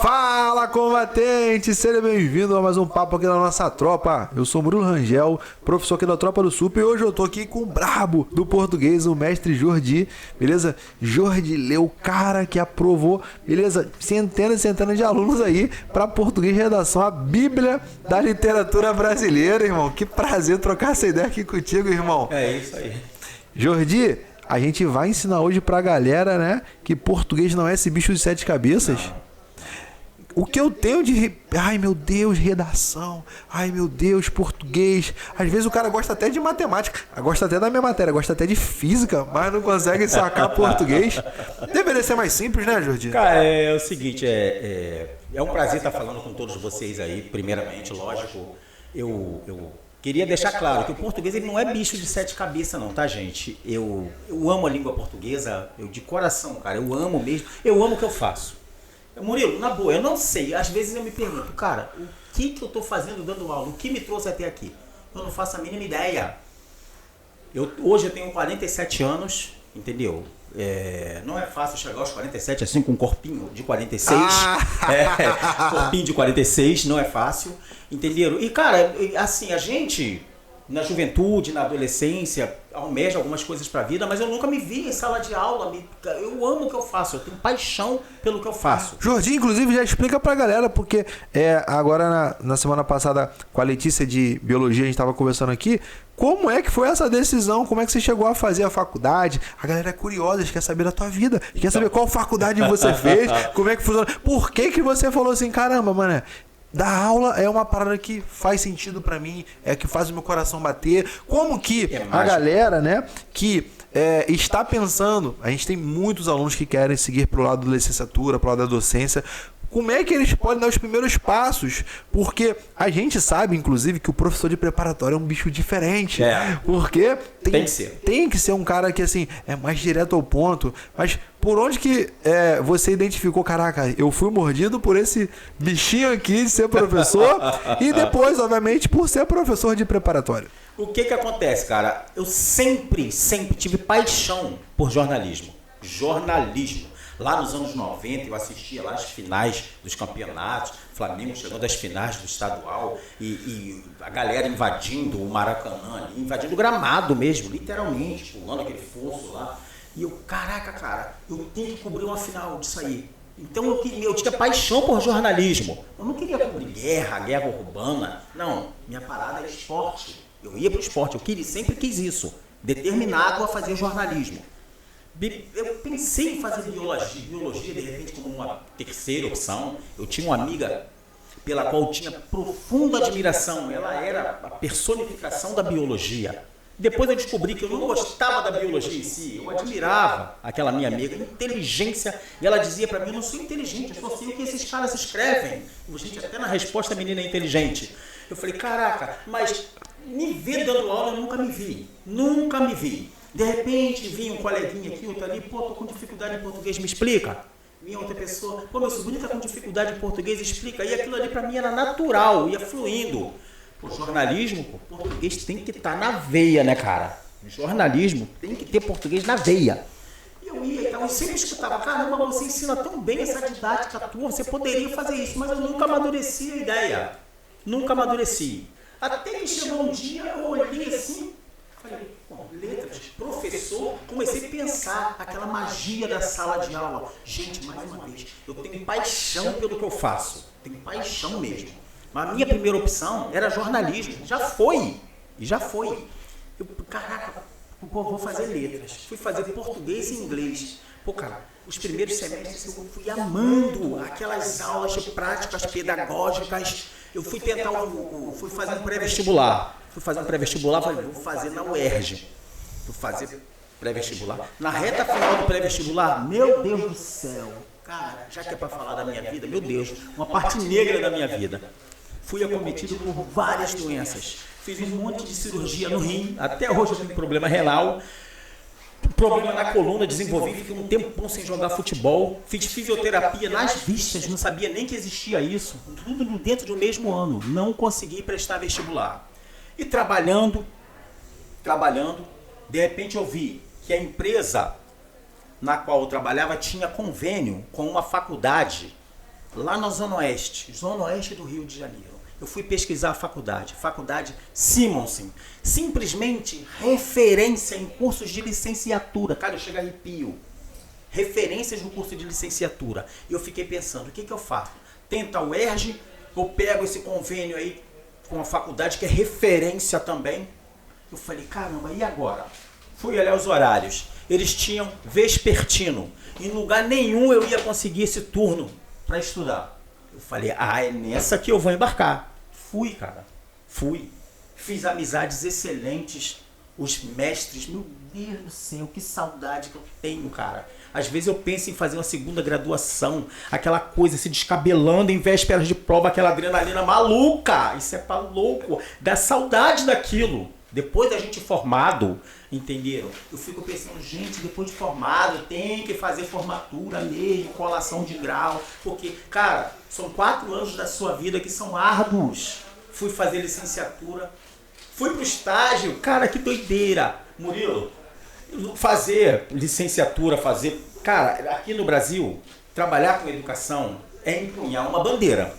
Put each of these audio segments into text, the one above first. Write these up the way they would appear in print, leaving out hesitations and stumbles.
Fala, combatente! Seja bem-vindo a mais um papo aqui na nossa tropa. Eu sou o Murilo Rangel, professor aqui da Tropa do Sup, e hoje eu tô aqui com o brabo do português, o mestre Jordi, beleza? Jordi Leu, o cara que aprovou, beleza? Centenas e centenas de alunos aí para português de redação, a bíblia da literatura brasileira, irmão. Que prazer trocar essa ideia aqui contigo, irmão. É isso aí. Jordi, a gente vai ensinar hoje pra galera, né, que português não é esse bicho de sete cabeças. Não. O que eu tenho de... Ai, meu Deus, redação. Ai, meu Deus, português. Às vezes o cara gosta até de matemática. Gosta até da minha matéria. Gosta até de física. Mas não consegue sacar português. Deveria ser mais simples, né, Jordi? Cara, é o seguinte. É um prazer estar falando com todos vocês aí. Primeiramente, lógico. Eu queria deixar claro que o português ele não é bicho de sete cabeças não, tá, gente? Eu amo a língua portuguesa. Eu de coração, cara. Eu amo mesmo. Eu amo o que eu faço. Murilo, na boa, eu não sei. Às vezes eu me pergunto, cara, o que eu estou fazendo dando aula? O que me trouxe até aqui? Eu não faço a mínima ideia. Hoje eu tenho 47 anos, entendeu? Não é fácil chegar aos 47 assim com um corpinho de 46. Corpinho de 46, não é fácil, entenderam? E, cara, assim, a gente... na juventude, na adolescência, almeja algumas coisas para a vida, mas eu nunca me vi em sala de aula. Eu amo o que eu faço, eu tenho paixão pelo que eu faço. Jordi, inclusive, já explica pra galera, porque agora na semana passada com a Letícia de Biologia, a gente estava conversando aqui, como é que foi essa decisão? Como é que você chegou a fazer a faculdade? A galera é curiosa, quer saber da tua vida, quer saber qual faculdade você fez, como é que funciona. Por que você falou assim, caramba, mano, dar aula é uma parada que faz sentido pra mim, que faz o meu coração bater. Como que a galera, né, que está pensando, a gente tem muitos alunos que querem seguir pro lado da licenciatura, pro lado da docência, como é que eles podem dar os primeiros passos? Porque a gente sabe, inclusive, que o professor de preparatório é um bicho diferente. Porque tem que ser um cara que, assim, é mais direto ao ponto. Mas por onde que você identificou, caraca, eu fui mordido por esse bichinho aqui de ser professor e depois, obviamente, por ser professor de preparatório? O que acontece, cara? Eu sempre tive paixão por jornalismo. Jornalismo. Lá nos anos 90, eu assistia lá as finais dos campeonatos, Flamengo chegando às finais do estadual e a galera invadindo o Maracanã, invadindo o gramado mesmo, literalmente, pulando aquele fosso lá. E eu, caraca, cara, eu tenho que cobrir uma final disso aí. Então eu tinha paixão por jornalismo. Eu não queria cobrir guerra urbana. Não, minha parada era esporte. Eu ia para o esporte, sempre quis isso, determinado a fazer jornalismo. Eu pensei em fazer biologia de repente como uma terceira opção. Eu tinha uma amiga pela qual eu tinha profunda admiração. Ela era a personificação da biologia. Depois eu descobri que eu não gostava da biologia em si. Eu admirava aquela minha amiga, inteligência. E ela dizia para mim, eu não sou inteligente, eu só sei o que esses caras escrevem. Gente, até na resposta a menina é inteligente. Eu falei, caraca, mas me ver dando aula eu nunca me vi. Nunca me vi. De repente, vinha um coleguinha aqui, outro ali, pô, tô com dificuldade em português, me explica. Vinha outra pessoa, pô, meu sobrinho tá com dificuldade em português, explica. E aquilo ali pra mim era natural, ia fluindo. Pô, jornalismo, pô, português tem que estar na veia, né, cara? Jornalismo tem que ter português na veia. E eu ia e tal, eu sempre escutava, caramba, você ensina tão bem essa didática tua, você poderia fazer isso, mas eu nunca amadureci a ideia. Nunca amadureci. Até que chegou um dia, eu olhei assim, falei, letras, professor, comecei a pensar aquela magia da sala de aula. Gente, mais uma vez, eu tenho paixão pelo que eu faço. Tenho paixão mesmo. Mas a minha primeira opção era jornalismo. Já foi. Eu, caraca, pô, vou fazer letras. Fui fazer português e inglês. Pô, cara, os primeiros semestres eu fui amando aquelas aulas de práticas pedagógicas. Eu fui tentar, fui fazer um pré-vestibular. Falei, vou fazer na UERJ. Vou fazer pré-vestibular. Na reta final do pré-vestibular, meu Deus do céu. Cara, já que é para falar da minha vida, meu Deus, uma parte negra da minha vida. Fui acometido por várias doenças. Fiz um monte de cirurgia no rim. Até hoje eu tenho problema renal. Problema na coluna, desenvolvi, fiquei um tempão sem jogar futebol. Fiz fisioterapia nas vistas, não sabia nem que existia isso. Tudo dentro do mesmo ano. Não consegui prestar vestibular. E trabalhando, de repente eu vi que a empresa na qual eu trabalhava tinha convênio com uma faculdade lá na Zona Oeste do Rio de Janeiro. Eu fui pesquisar a faculdade Simonsen, simplesmente referência em cursos de licenciatura. Cara, eu chego a arrepio. Referências no curso de licenciatura. E eu fiquei pensando, o que eu faço? Tenta o UERJ, eu pego esse convênio aí com a faculdade que é referência também. Eu falei, caramba, e agora? Fui olhar os horários. Eles tinham vespertino. Em lugar nenhum eu ia conseguir esse turno para estudar. Eu falei, é nessa que eu vou embarcar. Fui, cara. Fui. Fiz amizades excelentes. Os mestres, meu Deus do céu, que saudade que eu tenho, cara. Às vezes eu penso em fazer uma segunda graduação, aquela coisa se descabelando em vésperas de prova, aquela adrenalina maluca. Isso é pra louco. Dá saudade daquilo. Depois da gente formado, entenderam? Eu fico pensando, gente, depois de formado, tem que fazer formatura mesmo, colação de grau. Porque, cara, são 4 anos da sua vida que são árduos. Fui fazer licenciatura. Fui pro estágio, cara, que doideira. Murilo, fazer licenciatura, Cara, aqui no Brasil, trabalhar com educação é empunhar uma bandeira.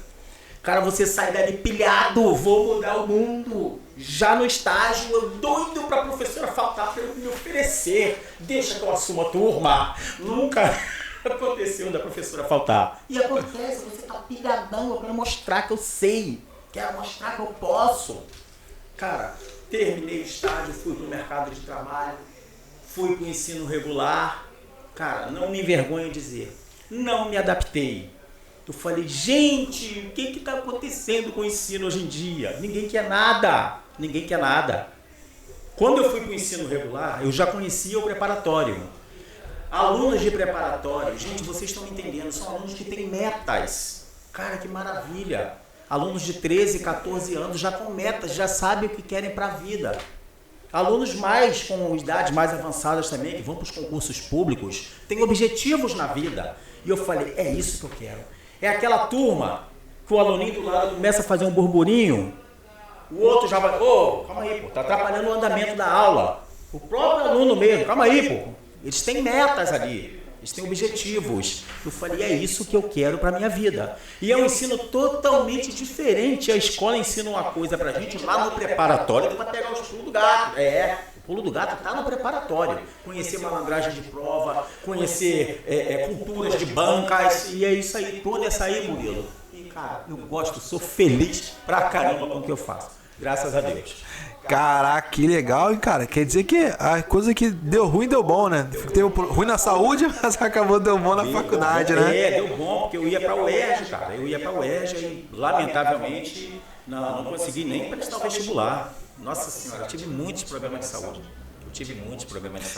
Cara, você sai dali pilhado, vou mudar o mundo. Já no estágio, eu doido pra professora faltar pra eu me oferecer. Deixa que eu assuma a turma. Nunca aconteceu da professora faltar. E acontece, você tá pilhadão, eu quero mostrar que eu sei. Quero mostrar que eu posso. Cara, terminei o estágio, fui pro mercado de trabalho, fui pro ensino regular. Cara, não me envergonho de dizer, não me adaptei. Eu falei, gente, o que está acontecendo com o ensino hoje em dia? Ninguém quer nada, ninguém quer nada. Quando eu fui para o ensino regular, eu já conhecia o preparatório. Alunos de preparatório, gente, vocês estão me entendendo, são alunos que têm metas. Cara, que maravilha. Alunos de 13, 14 anos já com metas, já sabem o que querem para a vida. Alunos mais com idades mais avançadas também, que vão para os concursos públicos, têm objetivos na vida. E eu falei, é isso que eu quero. É aquela turma que o aluninho do lado começa a fazer um burburinho, o outro já vai, calma aí, pô, tá atrapalhando o andamento da aula. O próprio aluno mesmo, calma aí, pô. Eles têm metas ali, eles têm objetivos. Eu falei, é isso que eu quero para minha vida. E é um ensino totalmente diferente. A escola ensina uma coisa pra gente lá no preparatório, para pegar os pulos do gato. O pulo do gato está no preparatório. Conhecer malandragem de prova, conhecer culturas de bancas, e é isso aí, toda essa aí, Murilo. E, cara, eu gosto, sou feliz pra caramba com o que eu faço. Graças a Deus. Caraca, que legal, hein, cara? Quer dizer que a coisa que deu ruim, deu bom, né? Teve ruim na saúde, mas acabou deu bom na faculdade, né? Deu bom, porque eu ia pra UERJ, cara. Eu ia pra UERJ e, lamentavelmente, não consegui nem prestar o vestibular. Nossa senhora, eu tive muitos problemas de saúde.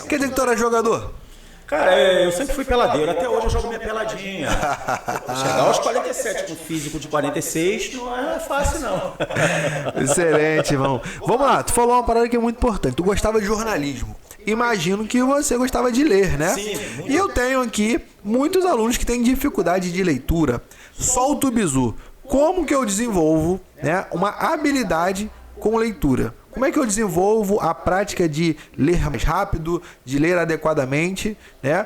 Quer dizer que tu era jogador? Cara, eu sempre fui peladeiro, até hoje eu jogo minha peladinha. Chegar aos 47 com físico de 46 não é fácil, não. Excelente, irmão. Vamos lá, tu falou uma parada que é muito importante. Tu gostava de jornalismo. Imagino que você gostava de ler, né? Sim. E eu tenho aqui muitos alunos que têm dificuldade de leitura. Solta o bizu. Como que eu desenvolvo, né, uma habilidade com leitura? Como é que eu desenvolvo a prática de ler mais rápido, de ler adequadamente, né?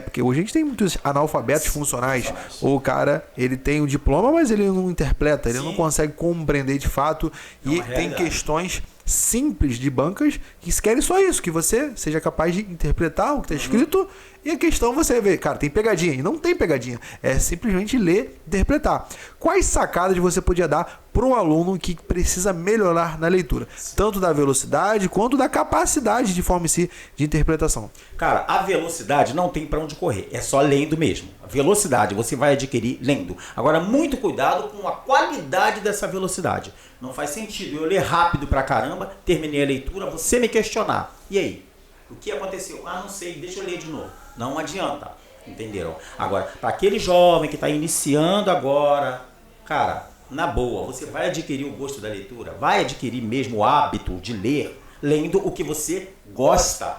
Porque hoje a gente tem muitos analfabetos funcionais. O cara, ele tem o diploma, mas ele não interpreta, ele não consegue compreender de fato. E tem questões simples de bancas que querem só isso, que você seja capaz de interpretar o que está escrito. E a questão você vê, cara, tem pegadinha. E não tem pegadinha. É simplesmente ler, interpretar. Quais sacadas você podia dar para um aluno que precisa melhorar na leitura? Tanto da velocidade quanto da capacidade de forma em si de interpretação. Cara, a velocidade não tem para onde correr. É só lendo mesmo. A velocidade você vai adquirir lendo. Agora, muito cuidado com a qualidade dessa velocidade. Não faz sentido eu ler rápido pra caramba, terminei a leitura, você me questionar. E aí? O que aconteceu? Não sei, deixa eu ler de novo. Não adianta, entenderam? Agora, para aquele jovem que está iniciando agora, cara, na boa, você vai adquirir o gosto da leitura, vai adquirir mesmo o hábito de ler, lendo o que você gosta.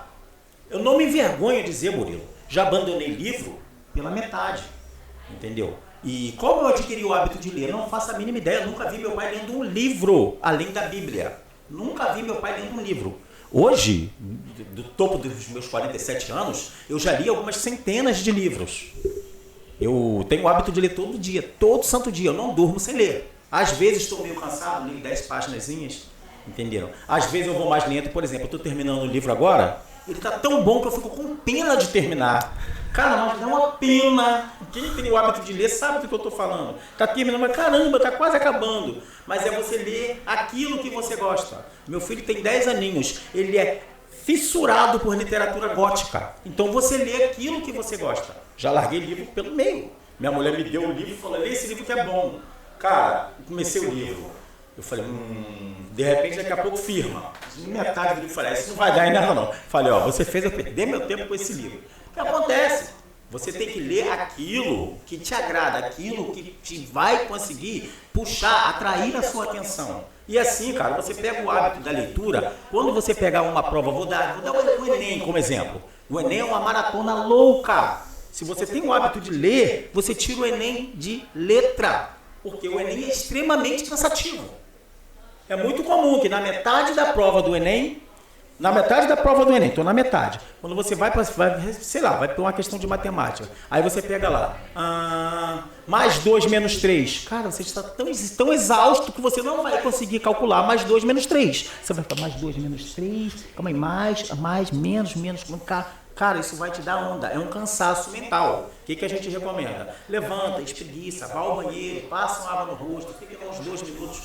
Eu não me envergonho de dizer, Murilo, já abandonei livro pela metade, entendeu? E como eu adquiri o hábito de ler? Eu não faço a mínima ideia, eu nunca vi meu pai lendo um livro, além da Bíblia. Nunca vi meu pai lendo um livro. Hoje, do topo dos meus 47 anos, eu já li algumas centenas de livros. Eu tenho o hábito de ler todo dia, todo santo dia. Eu não durmo sem ler. Às vezes estou meio cansado, leio 10 paginazinhas, entenderam? Às vezes eu vou mais lento, por exemplo, eu estou terminando o livro agora, ele está tão bom que eu fico com pena de terminar. Cara, mas dá uma pena. Quem tem o hábito de ler sabe do que eu estou falando. Está terminando, mas caramba, está quase acabando. Mas é você ler aquilo que você gosta. Meu filho tem 10 aninhos, ele é fissurado por literatura gótica. Então você lê aquilo que você gosta. Já larguei livro pelo meio. Minha mulher me deu o livro e falou, lê esse livro que é bom. Cara, comecei o livro. Eu falei, de repente daqui a pouco firma. Metade do livro, falei, isso não vai dar em nada não. Falei, ó, você fez eu perder meu tempo com esse livro. O que acontece? Você tem que ler aquilo que te agrada, aquilo que te vai conseguir puxar, atrair a sua atenção. E assim, cara, você pega o hábito da leitura, quando você pegar uma prova, vou dar o Enem como exemplo. O Enem é uma maratona louca. Se você tem o hábito de ler, você tira o Enem de letra, porque o Enem é extremamente cansativo. É muito comum que na metade da prova do Enem, estou na metade. Quando você vai para uma questão de matemática. Aí você pega lá, mais 2 menos 3. Cara, você está tão exausto que você não vai conseguir calcular mais 2 menos 3. Você vai falar mais 2 menos 3, calma aí, mais, menos. Cara, isso vai te dar onda, é um cansaço mental. O que a gente recomenda? Levanta, espreguiça, vá ao banheiro, passa uma água no rosto, fica uns 2 minutos.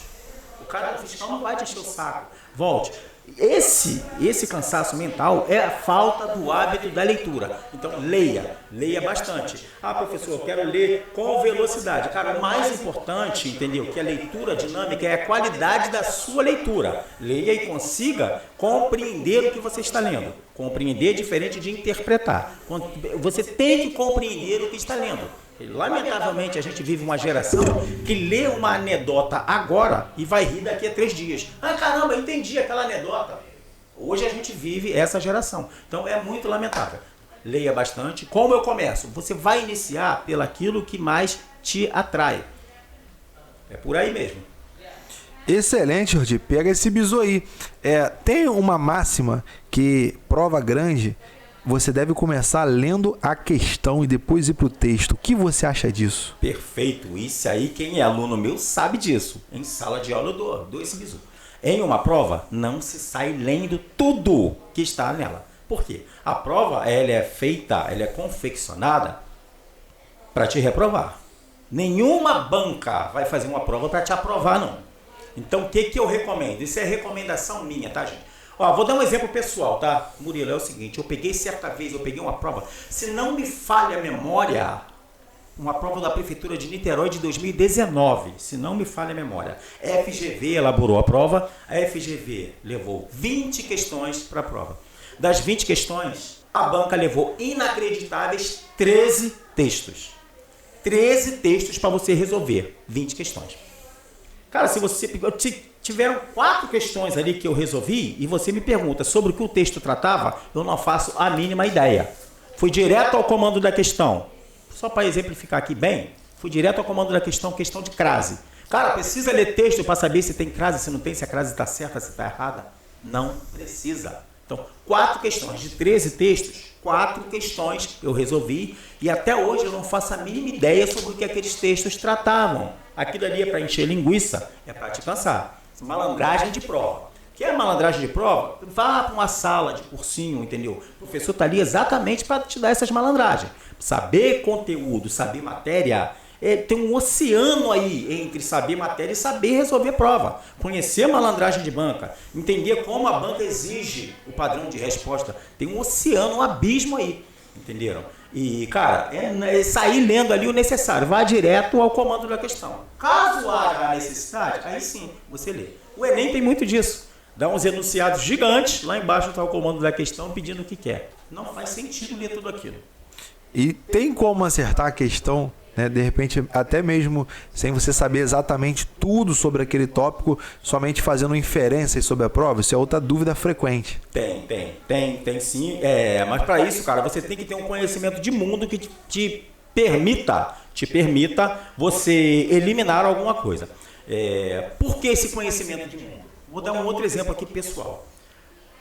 O cara do fiscal não vai te encher o saco. Volte. Esse cansaço mental é a falta do hábito da leitura. Então, leia bastante. Professor, eu quero ler com velocidade. Cara, o mais importante, entendeu? Que a leitura dinâmica é a qualidade da sua leitura. Leia e consiga compreender o que você está lendo. Compreender é diferente de interpretar. Você tem que compreender o que está lendo. Lamentavelmente, a gente vive uma geração que lê uma anedota agora e vai rir daqui a 3 dias. Caramba, eu entendi aquela anedota. Hoje a gente vive essa geração. Então é muito lamentável. Leia bastante. Como eu começo? Você vai iniciar pelaquilo que mais te atrai. É por aí mesmo. Excelente, Jordi. Pega esse bizu aí. Tem uma máxima que prova grande... Você deve começar lendo a questão e depois ir para o texto. O que você acha disso? Perfeito. Isso aí, quem é aluno meu sabe disso. Em sala de aula eu dou esse bizu. Em uma prova, não se sai lendo tudo que está nela. Por quê? A prova ela é confeccionada para te reprovar. Nenhuma banca vai fazer uma prova para te aprovar, não. Então, o que eu recomendo? Isso é recomendação minha, tá, gente? Vou dar um exemplo pessoal, tá? Murilo, é o seguinte, eu peguei uma prova, se não me falha a memória, uma prova da Prefeitura de Niterói de 2019, se não me falha a memória. A FGV elaborou a prova, a FGV levou 20 questões para a prova. Das 20 questões, a banca levou inacreditáveis 13 textos. 13 textos para você resolver 20 questões. Cara, se você... Tiveram 4 questões ali que eu resolvi e você me pergunta sobre o que o texto tratava, eu não faço a mínima ideia. Fui direto ao comando da questão. Só para exemplificar aqui bem, fui direto ao comando da questão de crase. Cara, precisa ler texto para saber se tem crase, se não tem, se a crase está certa, se está errada? Não precisa. Então, 4 questões de 13 textos, 4 questões eu resolvi e até hoje eu não faço a mínima ideia sobre o que aqueles textos tratavam. Aquilo ali é para encher linguiça, é para te cansar. Malandragem de prova. Quer malandragem de prova? Vá para uma sala de cursinho, entendeu? O professor está ali exatamente para te dar essas malandragens. Saber conteúdo, saber matéria, tem um oceano aí entre saber matéria e saber resolver prova. Conhecer malandragem de banca, entender como a banca exige o padrão de resposta. Tem um oceano, um abismo aí, entenderam? E, cara, é sair lendo ali o necessário. Vá direto ao comando da questão. Caso haja a necessidade, aí sim, você lê. O Enem tem muito disso. Dá uns enunciados gigantes, lá embaixo está o comando da questão pedindo o que quer. Não faz sentido ler tudo aquilo. E tem como acertar a questão, né? De repente, até mesmo sem você saber exatamente tudo sobre aquele tópico, somente fazendo inferências sobre a prova? Isso é outra dúvida frequente. Tem sim. Mas para isso, cara, você tem que ter um conhecimento de mundo que te permita você eliminar alguma coisa. Por que esse conhecimento de mundo? Vou dar um outro exemplo aqui pessoal.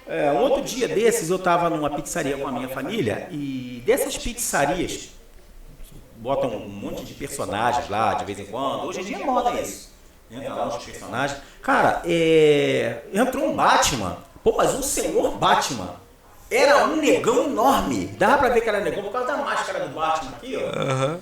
Um outro dia desses eu estava numa pizzaria com a minha família e dessas pizzarias botam um monte de personagens lá, de vez em quando. Hoje em dia é moda isso. Entra lá uns personagens. Cara, entrou um Batman. Pô, mas um senhor Batman. Era um negão enorme. Dava pra ver que era negão por causa da máscara do Batman aqui, ó. Uhum.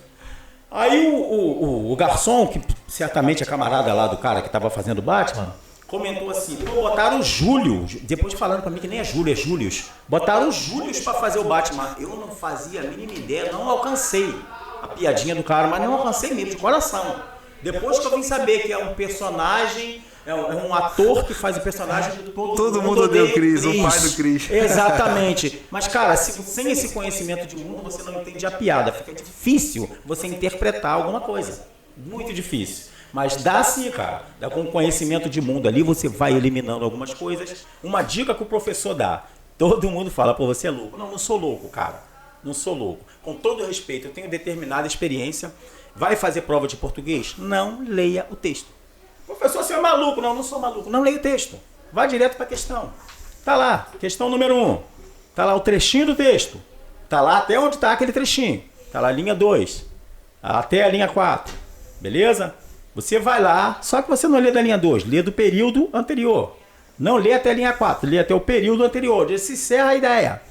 Aí o garçom, que certamente é camarada lá do cara que tava fazendo o Batman, comentou assim, pô, botaram o Júlio, depois falando pra mim que nem é Júlio, é Július. Botaram o Július pra fazer o Batman. Eu não fazia a mínima ideia, não alcancei a piadinha do cara, mas não alcancei mesmo, de coração. Depois que eu vim saber que é um personagem, é um ator que faz o personagem do todo mundo odeia o Chris, o pai do Chris. Exatamente. Mas, cara, sem esse conhecimento de mundo, você não entende a piada. Fica difícil você interpretar alguma coisa. Muito difícil. Mas dá sim, cara. Dá com conhecimento de mundo ali, você vai eliminando algumas coisas. Uma dica que o professor dá. Todo mundo fala, pô, você é louco. Não, não sou louco, cara. Não sou louco. Com todo respeito, eu tenho determinada experiência. Vai fazer prova de português? Não leia o texto. Professor, você é maluco? Não, não sou maluco. Não leia o texto. Vá direto para a questão. Tá lá, questão número 1. Tá lá o trechinho do texto. Tá lá até onde tá aquele trechinho. Tá lá a linha 2. Até a linha 4. Beleza? Você vai lá, só que você não lê da linha 2, lê do período anterior. Não lê até a linha 4, lê até o período anterior. Onde se encerra a ideia.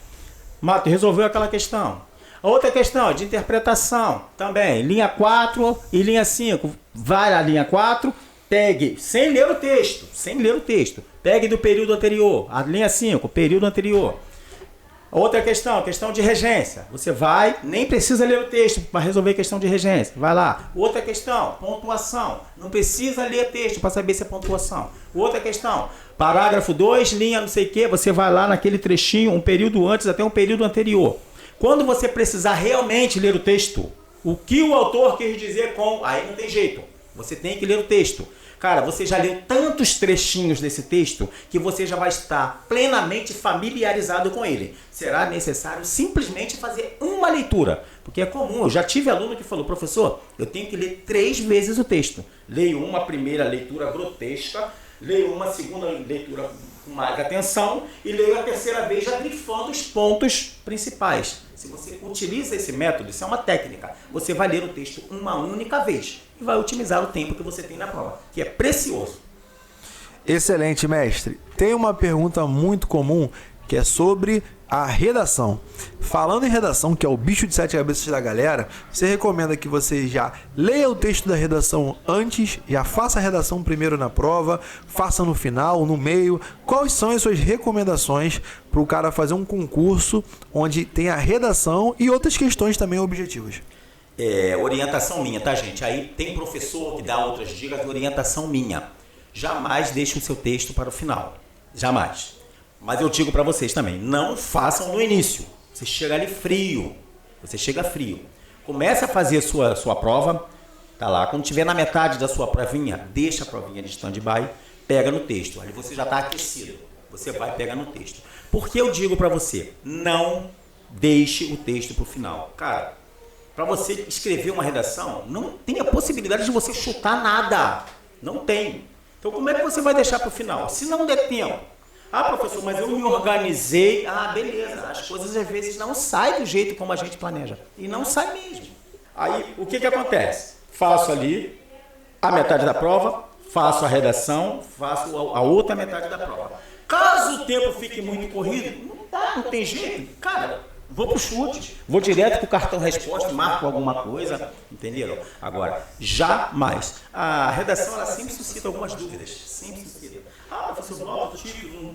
Mato, resolveu aquela questão. A outra questão de interpretação também. Linha 4 e linha 5. Vai à linha 4, pegue, sem ler o texto. Pegue do período anterior. A linha 5, período anterior. Outra questão de regência. Você vai, nem precisa ler o texto para resolver a questão de regência. Vai lá. Outra questão, pontuação. Não precisa ler texto para saber se é pontuação. Outra questão, parágrafo 2, linha não sei o quê. Você vai lá naquele trechinho, um período antes até um período anterior. Quando você precisar realmente ler o texto, o que o autor quis dizer com... Aí não tem jeito. Você tem que ler o texto. Cara, você já leu tantos trechinhos desse texto que você já vai estar plenamente familiarizado com ele. Será necessário simplesmente fazer uma leitura. Porque é comum, eu já tive aluno que falou, professor, eu tenho que ler 3 vezes o texto. Leio uma primeira leitura grotesca, leio uma segunda leitura com mais atenção e leio a terceira vez já grifando os pontos principais. Se você utiliza esse método, isso é uma técnica, você vai ler o texto uma única vez e vai otimizar o tempo que você tem na prova, que é precioso. Excelente, mestre. Tem uma pergunta muito comum que é sobre a redação. Falando em redação, que é o bicho de 7 cabeças da galera, você recomenda que você já leia o texto da redação antes, já faça a redação primeiro na prova, faça no final, no meio. Quais são as suas recomendações para o cara fazer um concurso onde tem a redação e outras questões também objetivas? Orientação minha, tá, gente? Aí tem professor que dá outras dicas de orientação minha. Jamais deixe o seu texto para o final. Jamais. Mas eu digo para vocês também, não façam no início. Você chega ali frio. Você chega frio. Comece a fazer a sua prova. Tá lá. Quando estiver na metade da sua provinha, deixa a provinha de stand-by, pega no texto. Ali você já está aquecido. Você vai pegar no texto. Porque eu digo para você, não deixe o texto para o final. Cara, para você escrever uma redação, não tem a possibilidade de você chutar nada. Não tem. Então como é que você vai deixar para o final? Se não der tempo. Ah, professor, mas eu me organizei. Ah, beleza. As coisas às vezes não saem do jeito como a gente planeja. E não sai mesmo. Aí, o que acontece? Faço ali a metade da prova, faço a redação, faço a outra metade da prova. Caso o tempo fique muito corrido, não tem jeito. Cara, vou pro chute, vou direto pro cartão resposta, marco alguma coisa, entenderam? Agora, jamais. A redação, ela sempre suscita algumas dúvidas. Sempre suscita. Ah, professor, bota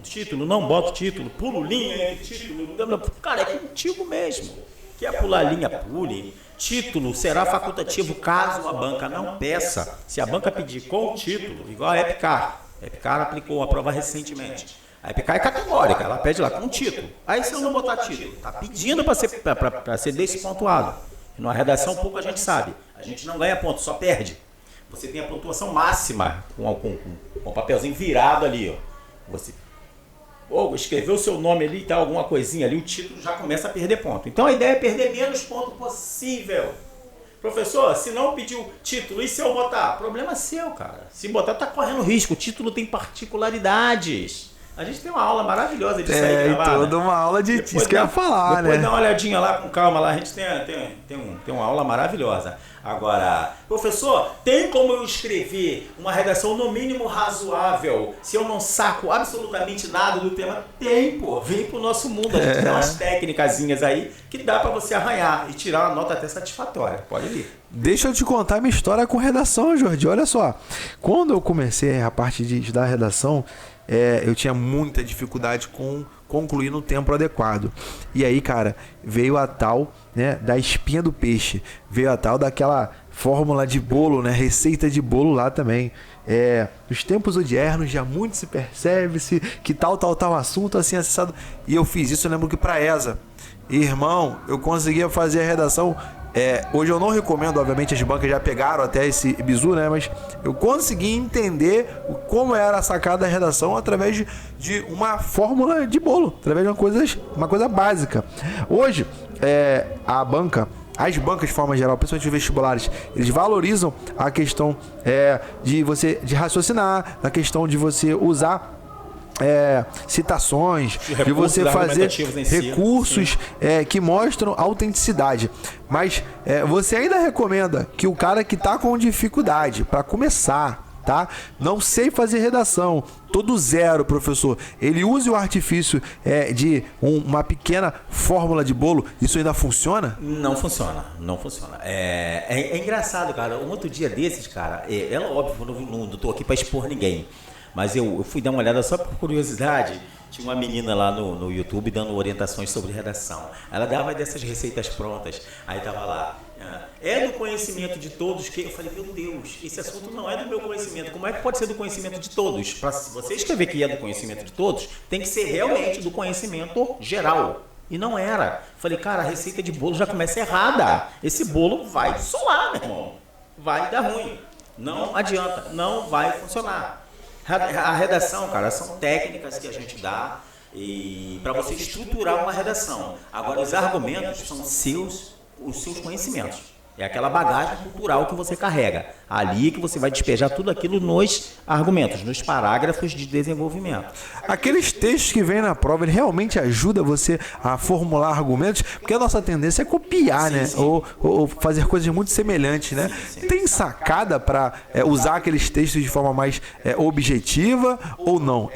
título, não bota título, pulo linha, título. Cara, é contigo mesmo. Quer pular linha, pule. Título será facultativo caso a banca não peça. Se a banca pedir com título, igual a Epcar. A Epcar aplicou a prova recentemente. A Epcar é categórica, ela pede lá com título. Aí se eu não botar título, está pedindo para ser despontuado. Na redação pouco a gente sabe. A gente não ganha ponto, só perde. Você tem a pontuação máxima com o papelzinho virado ali, ó. Você escreveu o seu nome ali e tal, alguma coisinha ali, o título já começa a perder ponto. Então a ideia é perder menos ponto possível. Professor, se não pediu título, e se eu botar? Problema seu, cara. Se botar, tá correndo risco. O título tem particularidades. A gente tem uma aula maravilhosa disso É, aí e toda uma aula de isso que eu ia falar, depois né? dá uma olhadinha lá com calma lá, a gente tem uma aula maravilhosa. Agora, professor, tem como eu escrever uma redação no mínimo razoável se eu não saco absolutamente nada do tema? Tem, pô. Vem pro nosso mundo. A gente tem umas técnicazinhas aí que dá pra você arranhar e tirar uma nota até satisfatória. Pode ir. Deixa eu te contar minha história com redação, Jordi. Olha só. Quando eu comecei a parte de estudar redação, eu tinha muita dificuldade com concluir no tempo adequado. E aí, cara, veio a tal, né, da espinha do peixe. Veio a tal daquela fórmula de bolo, né, receita de bolo lá também. Nos tempos odiernos já muito se percebe-se que tal assunto assim acessado. E eu fiz isso, eu lembro que pra ESA. Irmão, eu conseguia fazer a redação. Hoje eu não recomendo, obviamente as bancas já pegaram até esse bizu, né? Mas eu consegui entender como era a sacada da redação através de uma fórmula de bolo, através de uma coisa básica. Hoje, as bancas de forma geral, principalmente os vestibulares, eles valorizam a questão de raciocinar, a questão de você usar citações, de você fazer recursos que mostram autenticidade. Mas você ainda recomenda que o cara que está com dificuldade para começar, tá? Não sei fazer redação, tô do zero, professor. Ele use o artifício de uma pequena fórmula de bolo. Isso ainda funciona? Não funciona, não funciona. É engraçado, cara. Um outro dia desses, cara, óbvio, não tô aqui para expor ninguém. Mas eu fui dar uma olhada só por curiosidade. Tinha uma menina lá no YouTube dando orientações sobre redação. Ela dava dessas receitas prontas. Aí tava lá, é do conhecimento de todos que... Eu falei, meu Deus, esse assunto não é do meu conhecimento. Como é que pode ser do conhecimento de todos? Para você escrever que é do conhecimento de todos, tem que ser realmente do conhecimento geral. E não era. Falei, cara, a receita de bolo já começa errada. Esse bolo vai solar, meu irmão. Vai dar ruim. Não adianta, não vai funcionar. A redação, cara, são técnicas que a gente dá para você estruturar uma redação. Agora, os argumentos são os seus conhecimentos. É aquela bagagem cultural que você carrega. Ali que você vai despejar tudo aquilo nos argumentos, nos parágrafos de desenvolvimento. Aqueles textos que vêm na prova, ele realmente ajuda você a formular argumentos, porque a nossa tendência é copiar, né? Sim. Ou fazer coisas muito semelhantes, né? Sim. Tem sacada para usar aqueles textos de forma mais objetiva ou não?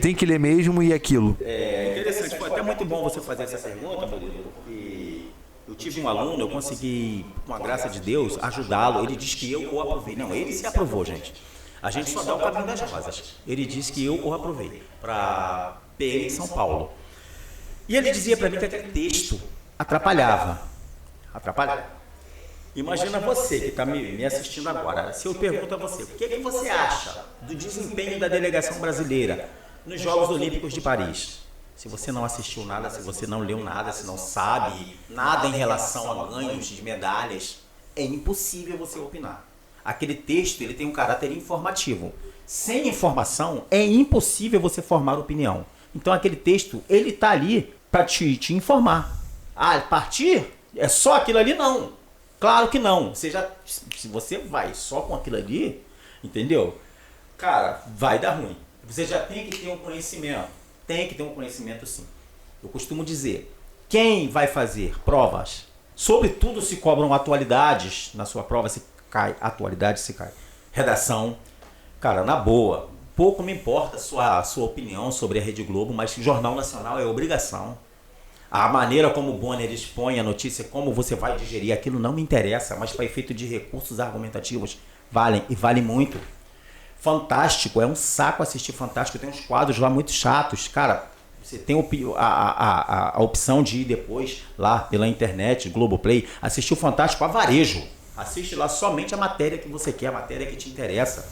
Tem que ler mesmo e aquilo? É interessante, foi até muito bom você fazer essa pergunta, Murilo, porque eu tive um aluno, eu consegui, com a graça de Deus, ajudá-lo. Ele disse que eu o aprovei. Não, ele se aprovou, gente. A gente só dá o caminho das rosas. Ele disse que eu o aprovei para PM de São Paulo. E ele dizia para mim que aquele texto atrapalhava. Imagina você que está me assistindo agora. Se eu pergunto a você, o que você acha do desempenho da delegação brasileira nos Jogos Olímpicos de Paris? Se você não assistiu nada, se você não leu nada, se não sabe nada em relação a ganhos de medalhas, é impossível você opinar. Aquele texto, ele tem um caráter informativo. Sem informação, é impossível você formar opinião. Então, aquele texto, ele está ali para te informar. Partir? É só aquilo ali? Não. Claro que não. Se você vai só com aquilo ali, entendeu? Cara, vai dar ruim. Você já tem que ter um conhecimento. Tem que ter um conhecimento, sim. Eu costumo dizer, quem vai fazer provas, sobretudo se cobram atualidades na sua prova, se cai, atualidade se cai. Redação, cara, na boa, pouco me importa a sua opinião sobre a Rede Globo, mas Jornal Nacional é obrigação. A maneira como o Bonner expõe a notícia, como você vai digerir aquilo não me interessa, mas para efeito de recursos argumentativos, valem e vale muito. Fantástico, é um saco assistir Fantástico, tem uns quadros lá muito chatos, cara, você tem a opção de ir depois lá pela internet, Globoplay, assistir o Fantástico a varejo, assiste lá somente a matéria que você quer, a matéria que te interessa.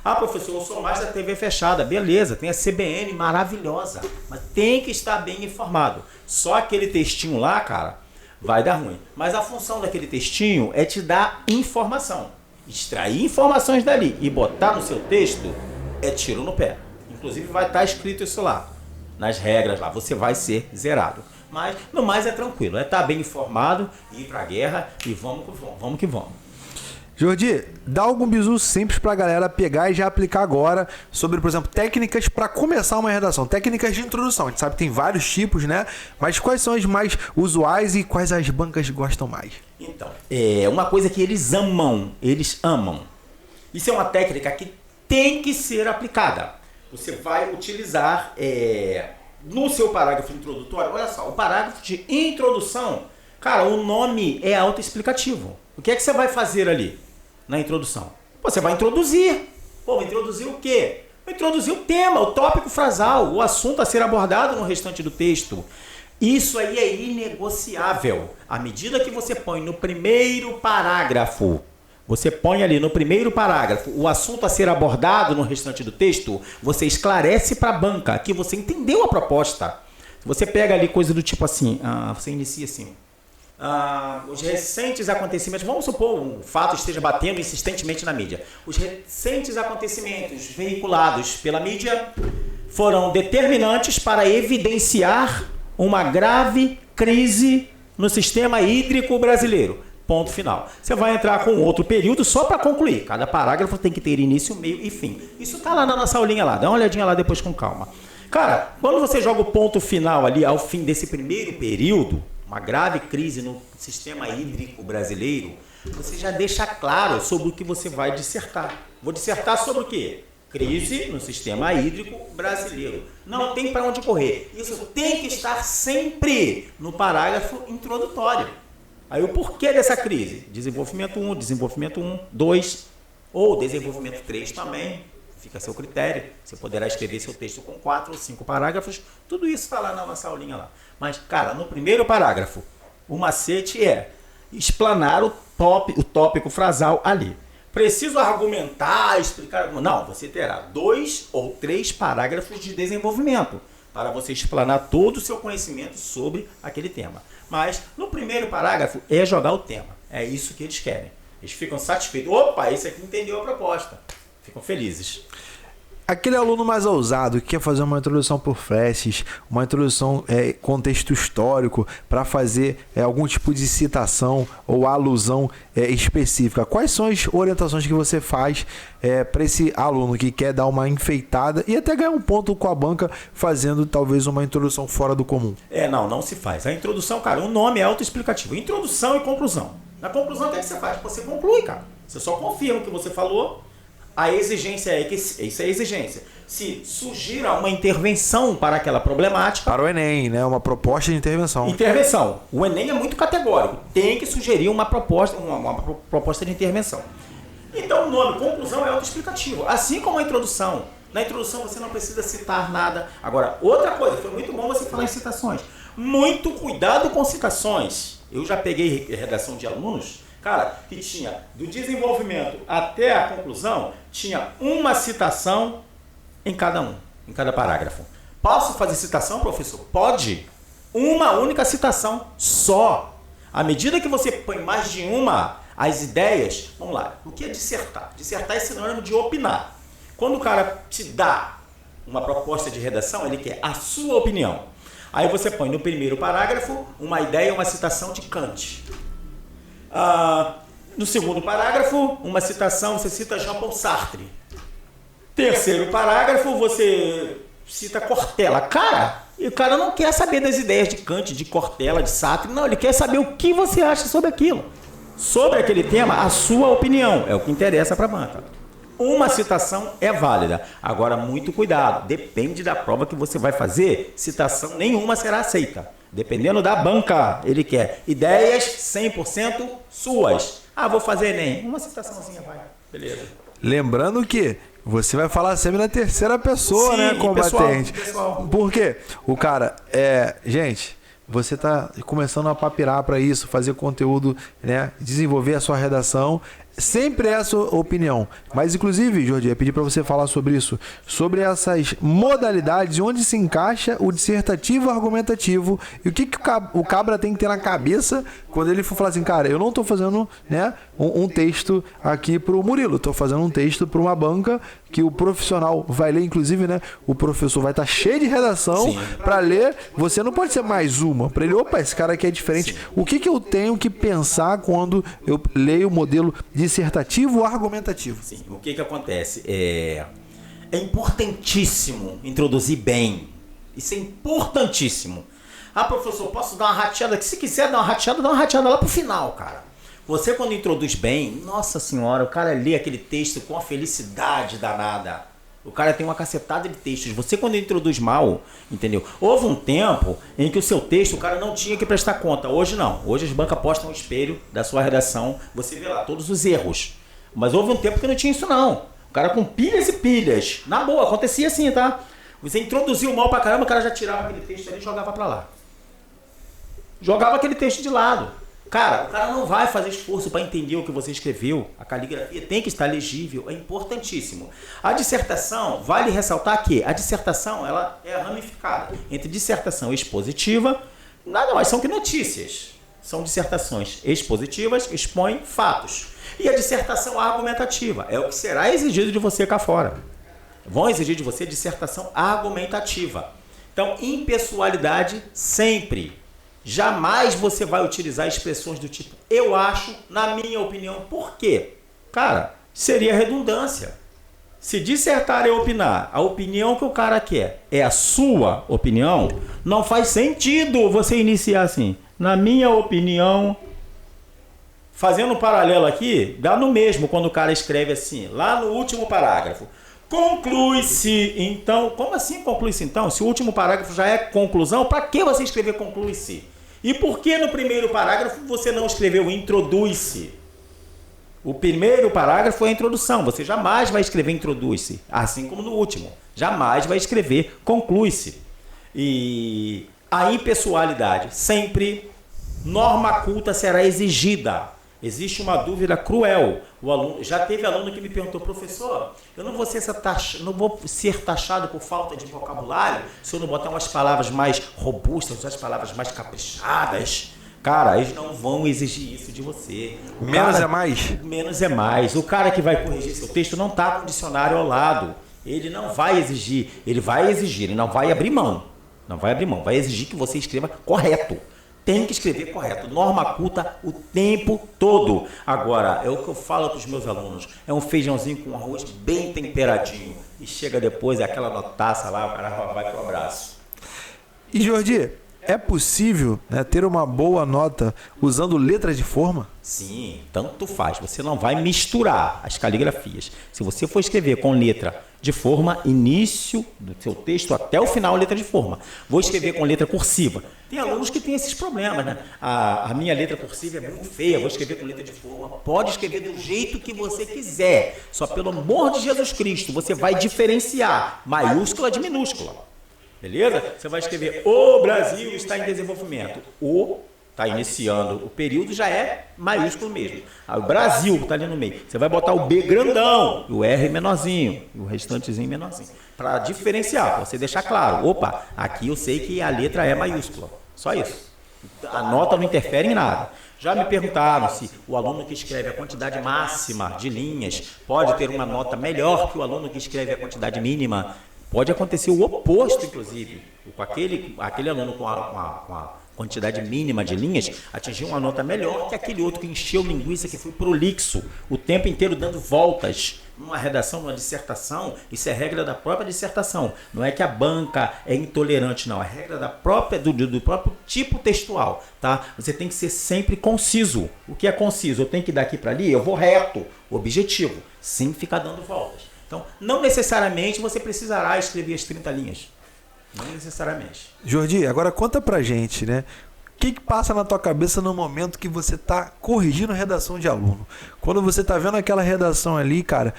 Professor, eu sou mais da TV fechada, beleza, tem a CBN maravilhosa, mas tem que estar bem informado, só aquele textinho lá, cara, vai dar ruim, mas a função daquele textinho é te dar informação. Extrair informações dali e botar no seu texto é tiro no pé. Inclusive vai estar escrito isso lá, nas regras lá, você vai ser zerado. Mas no mais é tranquilo, é estar bem informado, ir para a guerra e vamos que vamos. Jordi, dá algum bizu simples pra galera pegar e já aplicar agora sobre, por exemplo, técnicas para começar uma redação, técnicas de introdução. A gente sabe que tem vários tipos, né? Mas quais são as mais usuais e quais as bancas gostam mais? Então, é uma coisa que eles amam. Isso é uma técnica que tem que ser aplicada. Você vai utilizar no seu parágrafo introdutório, olha só, o parágrafo de introdução, cara, o nome é autoexplicativo. O que é que você vai fazer ali na introdução? Você vai introduzir. Vai introduzir o quê? Vai introduzir o tema, o tópico frasal, o assunto a ser abordado no restante do texto. Isso aí é inegociável. À medida que você põe no primeiro parágrafo, o assunto a ser abordado no restante do texto, você esclarece para a banca que você entendeu a proposta. Você pega ali coisa do tipo assim, você inicia assim, os recentes acontecimentos, vamos supor um fato esteja batendo insistentemente na mídia. Os recentes acontecimentos veiculados pela mídia foram determinantes para evidenciar uma grave crise no sistema hídrico brasileiro. Ponto final. Você vai entrar com outro período só para concluir. Cada parágrafo tem que ter início, meio e fim. Isso está lá na nossa aulinha lá. Dá uma olhadinha lá depois com calma. Cara, quando você joga o ponto final ali ao fim desse primeiro período, uma grave crise no sistema hídrico brasileiro, você já deixa claro sobre o que você vai dissertar. Vou dissertar sobre o quê? Crise no sistema hídrico brasileiro. Não tem para onde correr. Isso tem que estar sempre no parágrafo introdutório. Aí o porquê dessa crise? Desenvolvimento 1, desenvolvimento 1, 2 ou desenvolvimento 3 também. Fica a seu critério. Você poderá escrever seu texto com 4 ou 5 parágrafos. Tudo isso está lá na nossa aulinha lá. Mas, cara, no primeiro parágrafo, o macete é explanar o tópico frasal ali. Preciso argumentar, explicar... Não, você terá 2 ou 3 parágrafos de desenvolvimento para você explanar todo o seu conhecimento sobre aquele tema. Mas, no primeiro parágrafo, é jogar o tema. É isso que eles querem. Eles ficam satisfeitos. Opa, esse aqui entendeu a proposta. Ficam felizes. Aquele aluno mais ousado que quer fazer uma introdução por flashes, uma introdução contexto histórico, para fazer algum tipo de citação ou alusão específica. Quais são as orientações que você faz para esse aluno que quer dar uma enfeitada e até ganhar um ponto com a banca fazendo talvez uma introdução fora do comum? Não se faz. A introdução, cara, o nome é autoexplicativo. Introdução e conclusão. Na conclusão, o que você faz? Você conclui, cara. Você só confirma o que você falou. A exigência é que isso é exigência. Se surgir uma intervenção para aquela problemática... Para o Enem, né? Uma proposta de intervenção. Intervenção. O Enem é muito categórico. Tem que sugerir uma proposta de intervenção. Então, o nome conclusão é autoexplicativo. Assim como a introdução. Na introdução você não precisa citar nada. Agora, outra coisa, foi muito bom você falar em citações. Muito cuidado com citações. Eu já peguei redação de alunos... Cara, que tinha do desenvolvimento até a conclusão, tinha uma citação em cada parágrafo. Posso fazer citação, professor? Pode. Uma única citação só. À medida que você põe mais de uma, as ideias... Vamos lá, o que é dissertar? Dissertar é sinônimo de opinar. Quando o cara te dá uma proposta de redação, ele quer a sua opinião. Aí você põe no primeiro parágrafo uma ideia, uma citação de Kant. No segundo parágrafo, uma citação, você cita Jean-Paul Sartre. Terceiro parágrafo, você cita Cortella. Cara, e o cara não quer saber das ideias de Kant, de Cortella, de Sartre. Não, ele quer saber o que você acha sobre aquilo. Sobre aquele tema, a sua opinião. É o que interessa para a banca. Uma citação é válida. Agora, muito cuidado. Depende da prova que você vai fazer, citação nenhuma será aceita. Dependendo da banca, ele quer ideias 100% suas. Vou fazer Enem. Uma citaçãozinha, vai. Beleza. Lembrando que você vai falar sempre na terceira pessoa, né, combatente? Pessoal. Por quê? O cara, gente, você tá começando a papirar para isso, fazer conteúdo, né, desenvolver a sua redação. Sempre é a sua opinião. Mas, inclusive, Jordi, eu pedi para você falar sobre isso, sobre essas modalidades, onde se encaixa o dissertativo argumentativo e o que o cabra tem que ter na cabeça quando ele for falar assim, cara, eu não tô fazendo, né, um texto aqui pro Murilo, tô fazendo um texto para uma banca que o profissional vai ler, inclusive, né, o professor vai estar cheio de redação para ler, você não pode ser mais uma, para ele, opa, esse cara aqui é diferente. Sim. O que eu tenho que pensar quando eu leio o modelo dissertativo ou argumentativo? Sim, o que acontece? É importantíssimo introduzir bem. Isso é importantíssimo. Ah, professor, posso dar uma rateada aqui? Se quiser dar uma rateada, dá uma rateada lá pro final, cara. Você, quando introduz bem, nossa senhora, o cara lê aquele texto com uma felicidade danada. O cara tem uma cacetada de textos. Você, quando introduz mal, entendeu? Houve um tempo em que o seu texto, o cara não tinha que prestar conta. Hoje não. Hoje as bancas postam um espelho da sua redação. Você vê lá todos os erros. Mas houve um tempo que não tinha isso, não. O cara com pilhas e pilhas. Na boa, acontecia assim, tá? Você introduziu mal pra caramba, o cara já tirava aquele texto ali e jogava pra lá. Jogava aquele texto de lado. Cara, o cara não vai fazer esforço para entender o que você escreveu. A caligrafia tem que estar legível, é importantíssimo. A dissertação, vale ressaltar que a dissertação ela é ramificada entre dissertação expositiva, nada mais são que notícias. São dissertações expositivas, expõem fatos. E a dissertação argumentativa é o que será exigido de você cá fora. Vão exigir de você dissertação argumentativa. Então, impessoalidade sempre. Jamais você vai utilizar expressões do tipo eu acho, na minha opinião. Por quê? Cara, seria redundância. Se dissertar é opinar, a opinião que o cara quer é a sua opinião, não faz sentido você iniciar assim. Na minha opinião, fazendo um paralelo aqui, dá no mesmo quando o cara escreve assim, lá no último parágrafo. Conclui-se, então... Como assim conclui-se, então? Se o último parágrafo já é conclusão, para que você escrever conclui-se? E por que no primeiro parágrafo você não escreveu introduz-se? O primeiro parágrafo é a introdução. Você jamais vai escrever introduz-se, assim como no último. Jamais vai escrever conclui-se. E a impessoalidade, sempre, norma culta será exigida. Existe uma dúvida cruel. O aluno, já teve aluno que me perguntou, professor, eu não vou ser taxado por falta de vocabulário se eu não botar umas palavras mais robustas, umas palavras mais caprichadas. Cara, eles não vão exigir isso de você. Menos é mais? Menos é mais. O cara que vai corrigir seu texto não está com o dicionário ao lado. Ele não vai exigir. Ele vai exigir, ele não vai abrir mão. Não vai abrir mão. Vai exigir que você escreva correto. Tem que escrever correto, norma culta o tempo todo. Agora, é o que eu falo para os meus alunos, é um feijãozinho com arroz bem temperadinho. E chega depois, é aquela notaça lá, o cara vai pro abraço. E Jordi, é possível, né, ter uma boa nota usando letra de forma? Sim, tanto faz. Você não vai misturar as caligrafias. Se você for escrever com letra de forma, início do seu texto até o final, letra de forma. Vou escrever com letra cursiva. Tem alunos que têm esses problemas, né? A minha letra cursiva é muito feia, vou escrever com letra de forma. Pode escrever do jeito que você quiser. Só pelo amor de Jesus Cristo, você vai diferenciar maiúscula de minúscula. Beleza? Você vai escrever o Brasil está em desenvolvimento. O está iniciando o período já é maiúsculo mesmo. O Brasil está ali no meio. Você vai botar o B grandão, o R menorzinho, e o restantezinho menorzinho. Para diferenciar, para você deixar claro. Opa, aqui eu sei que a letra é maiúscula. Só isso. A nota não interfere em nada. Já me perguntaram se o aluno que escreve a quantidade máxima de linhas pode ter uma nota melhor que o aluno que escreve a quantidade mínima. Pode acontecer o oposto, inclusive. Com aquele aluno com a quantidade mínima de linhas, atingiu uma nota melhor que aquele outro que encheu linguiça, que foi prolixo, o tempo inteiro dando voltas. Numa redação, numa dissertação, isso é regra da própria dissertação. Não é que a banca é intolerante, não. É regra do próprio tipo textual, tá? Você tem que ser sempre conciso. O que é conciso? Eu tenho que ir daqui para ali, eu vou reto, objetivo, sem ficar dando voltas. Então, não necessariamente você precisará escrever as 30 linhas. Não necessariamente. Jordi, agora conta pra gente, né? O que passa na tua cabeça no momento que você tá corrigindo a redação de aluno? Quando você tá vendo aquela redação ali, cara,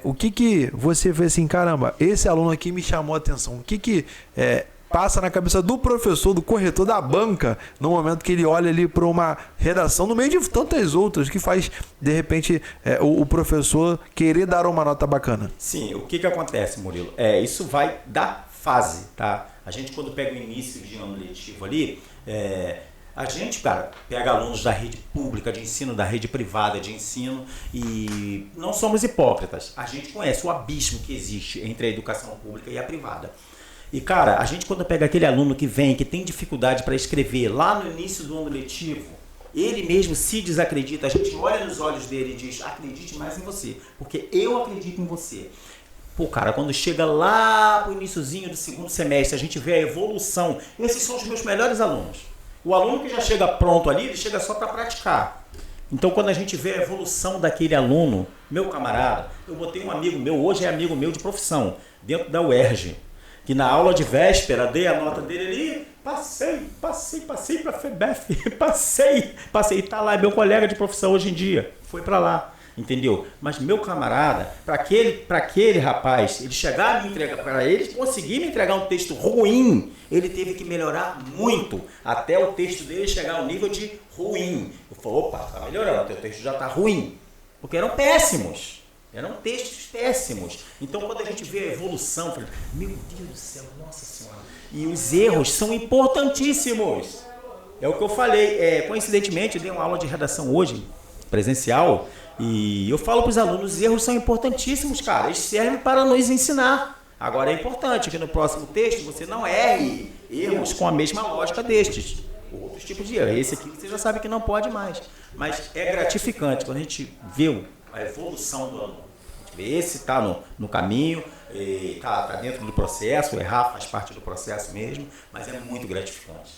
o que você vê assim, caramba, esse aluno aqui me chamou a atenção. O que passa na cabeça do professor, do corretor, da banca, no momento que ele olha ali para uma redação, no meio de tantas outras, que faz, de repente, o professor querer dar uma nota bacana? Sim, o que acontece, Murilo? Isso vai da fase, tá? A gente, quando pega o início de ano letivo ali, A gente, cara, pega alunos da rede pública de ensino, da rede privada de ensino e não somos hipócritas. A gente conhece o abismo que existe entre a educação pública e a privada. E, cara, a gente quando pega aquele aluno que vem, que tem dificuldade para escrever lá no início do ano letivo, ele mesmo se desacredita, a gente olha nos olhos dele e diz, acredite mais em você, porque eu acredito em você. Pô, cara, quando chega lá pro iniciozinho do segundo semestre, a gente vê a evolução. Esses são os meus melhores alunos. O aluno que já chega pronto ali, ele chega só para praticar. Então, quando a gente vê a evolução daquele aluno, meu camarada, eu botei um amigo meu, hoje é amigo meu de profissão, dentro da UERJ, que na aula de véspera, dei a nota dele ali, passei para a FEBEF, passei, tá lá, é meu colega de profissão hoje em dia, foi para lá. Entendeu? Mas meu camarada, para aquele rapaz, ele chegar a me entregar, para ele conseguir me entregar um texto ruim, ele teve que melhorar muito, até o texto dele chegar ao nível de ruim. Eu falei, opa, tá melhorando, teu texto já tá ruim, porque eram péssimos, eram textos péssimos. Então quando a gente vê a evolução, eu falei, meu Deus do céu, nossa senhora, e os erros são importantíssimos. É o que eu falei, coincidentemente, eu dei uma aula de redação hoje, presencial, e eu falo para os alunos, os erros são importantíssimos, cara. Eles servem para nos ensinar. Agora é importante que no próximo texto você não erre erros com a mesma lógica destes. Outros tipos de erro. Esse aqui você já sabe que não pode mais. Mas é gratificante quando a gente vê a evolução do aluno. A gente vê esse está no caminho, está dentro do processo, errar faz parte do processo mesmo, mas é muito gratificante.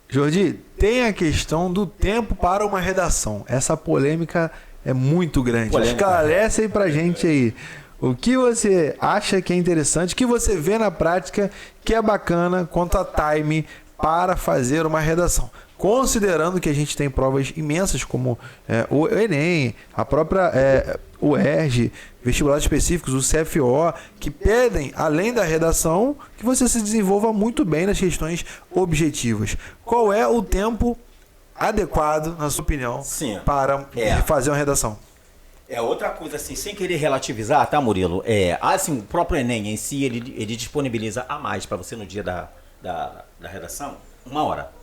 Jordi, tem a questão do tempo para uma redação. Essa polêmica é muito grande. Esclarece aí pra gente aí. O que você acha que é interessante, o que você vê na prática que é bacana quanto a time para fazer uma redação? Considerando que a gente tem provas imensas como o Enem, a própria UERJ, vestibulares específicos, o CFO, que pedem, além da redação, que você se desenvolva muito bem nas questões objetivas. Qual é o tempo adequado, na sua opinião, para fazer uma redação? É outra coisa, assim, sem querer relativizar, tá, Murilo? Assim, o próprio Enem em si, ele disponibiliza a mais para você no dia da redação, 1 hora.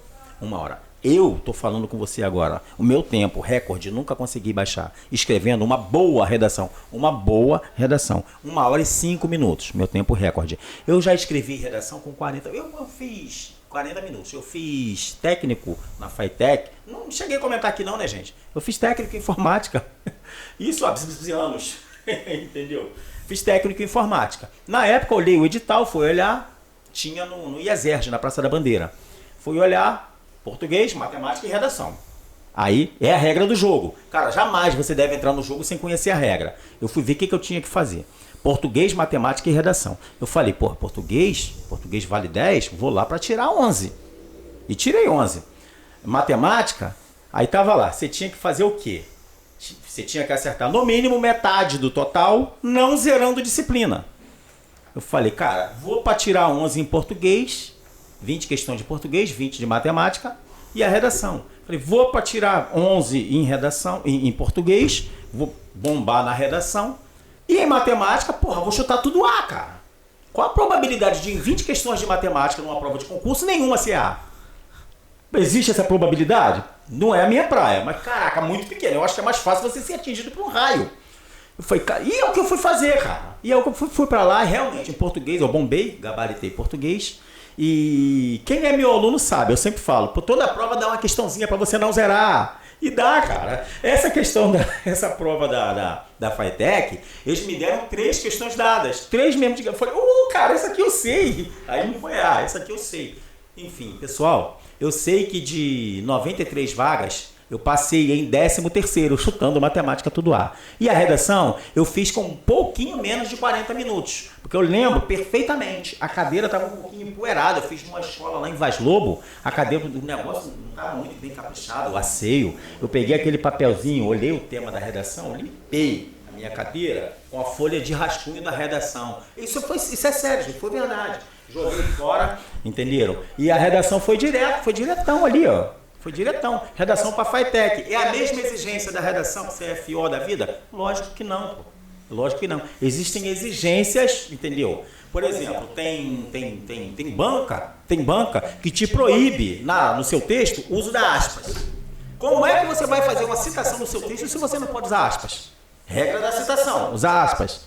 1 hora. Eu tô falando com você agora, o meu tempo recorde, nunca consegui baixar, escrevendo uma boa redação. 1 hora e 5 minutos, meu tempo recorde. Eu já escrevi redação com 40, eu fiz 40 minutos. Eu fiz técnico na FATEC. Não cheguei a comentar aqui não, né, gente? Eu fiz técnico em informática. Isso há 15 anos. Entendeu? Fiz técnico em informática. Na época eu olhei o edital, fui olhar, tinha no IESERJ, na Praça da Bandeira. Fui olhar português, matemática e redação. Aí é a regra do jogo. Cara, jamais você deve entrar no jogo sem conhecer a regra. Eu fui ver o que eu tinha que fazer. Português, matemática e redação. Eu falei, porra, português vale 10, vou lá para tirar 11. E tirei 11. Matemática, aí tava lá, você tinha que fazer o quê? Você tinha que acertar no mínimo metade do total, não zerando disciplina. Eu falei, cara, vou para tirar 11 em português, 20 questões de português, 20 de matemática e a redação. Falei, vou para tirar 11 em redação, em português, vou bombar na redação. E em matemática, porra, vou chutar tudo A, cara. Qual a probabilidade de em 20 questões de matemática numa prova de concurso, nenhuma ser A? Existe essa probabilidade? Não é a minha praia, mas caraca, muito pequena. Eu acho que é mais fácil você ser atingido por um raio. Eu falei, cara, e é o que eu fui fazer, cara. E é o que eu fui pra lá, realmente, em português, eu bombei, gabaritei português. E quem é meu aluno sabe, eu sempre falo, por toda a prova dá uma questãozinha pra você não zerar. E dá, cara. Essa questão, essa prova da FATEC, eles me deram 3 questões dadas. 3 mesmo. Eu falei, cara, essa aqui eu sei. Aí não foi essa aqui eu sei. Enfim, pessoal, eu sei que de 93 vagas, eu passei em 13º, chutando matemática tudo A. E a redação, eu fiz com um pouquinho menos de 40 minutos. Porque eu lembro perfeitamente, a cadeira estava um pouquinho empoeirada. Eu fiz numa escola lá em Vaz Lobo, a cadeira do negócio não estava muito bem caprichado, o asseio. Eu peguei aquele papelzinho, olhei o tema da redação, limpei a minha cadeira com a folha de rascunho da redação. Isso é sério, foi verdade. Joguei fora, entenderam? E a redação foi diretão ali, ó. Foi diretão. Redação para FATEC. É a mesma exigência da redação para CFO da vida? Lógico que não, pô. Lógico que não. Existem exigências, entendeu? Por exemplo, tem banca que te proíbe no seu texto o uso da aspas. Como é que você vai fazer uma citação no seu texto se você não pode usar aspas? Regra da citação, usar aspas.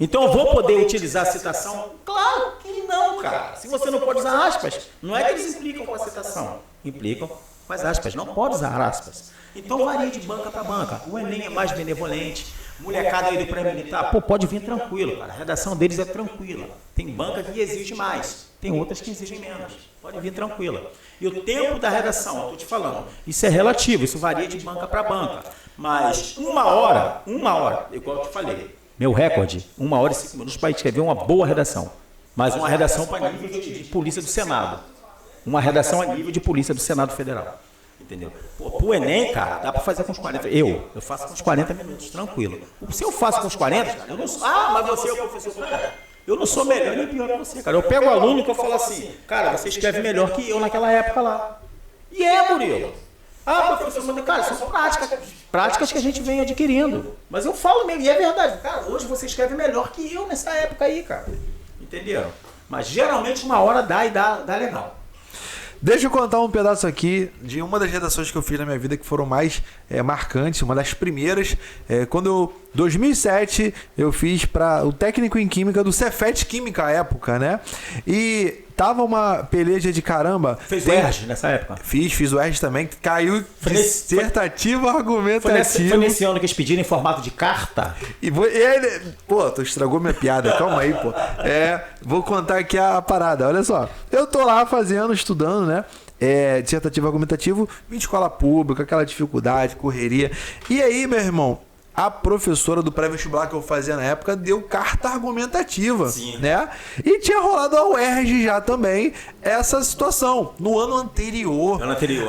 Então eu vou poder utilizar a citação? Claro que não, cara. Se você não pode usar aspas, não é que eles implicam com a citação. Implicam com as aspas. Não pode usar aspas. Então varia de banca para banca. O Enem é mais benevolente. Molecada aí do pré-militar, pode vir tranquilo, cara. A redação deles é tranquila. Tem banca que exige mais. Tem outras que exigem menos. Pode vir tranquila. E o tempo da redação, eu estou te falando, isso é relativo. Isso varia de banca para banca. Mas uma hora, igual eu te falei. Meu recorde, 1 hora e 5 minutos para escrever uma boa redação. Mas uma redação para nível de polícia do Senado. Uma redação a nível de polícia do Senado Federal. Entendeu? Pro Enem, cara, dá para fazer com os 40. Eu faço com os 40 minutos, tranquilo. Se eu faço com os 40, cara, eu não sou. Mas você é o professor. Cara, eu não sou melhor nem pior que você, cara. Eu pego o aluno que eu falo assim, cara, você escreve melhor que eu naquela época lá. E Murilo. Professor, cara, são práticas que a gente vem adquirindo. Mas eu falo mesmo, e é verdade. Cara, hoje você escreve melhor que eu nessa época aí, cara. Entenderam? Mas geralmente 1 hora dá legal. Deixa eu contar um pedaço aqui de uma das redações que eu fiz na minha vida que foram mais marcantes, uma das primeiras. Em 2007, eu fiz para o técnico em química do Cefet Química à época, né? E tava uma peleja de caramba. Fez o ERG nessa época? Fiz o ERG também, que caiu dissertativo argumentativo. Foi nesse ano que eles pediram em formato de carta? E ele... Pô, tu estragou minha piada, calma aí, pô. Vou contar aqui a parada, olha só. Eu tô lá estudando, né? Dissertativo argumentativo, em escola pública, aquela dificuldade, correria. E aí, meu irmão, a professora do pré-vestibular que eu fazia na época deu carta argumentativa. Sim. Né? E tinha rolado a UERJ já também essa situação, no ano anterior.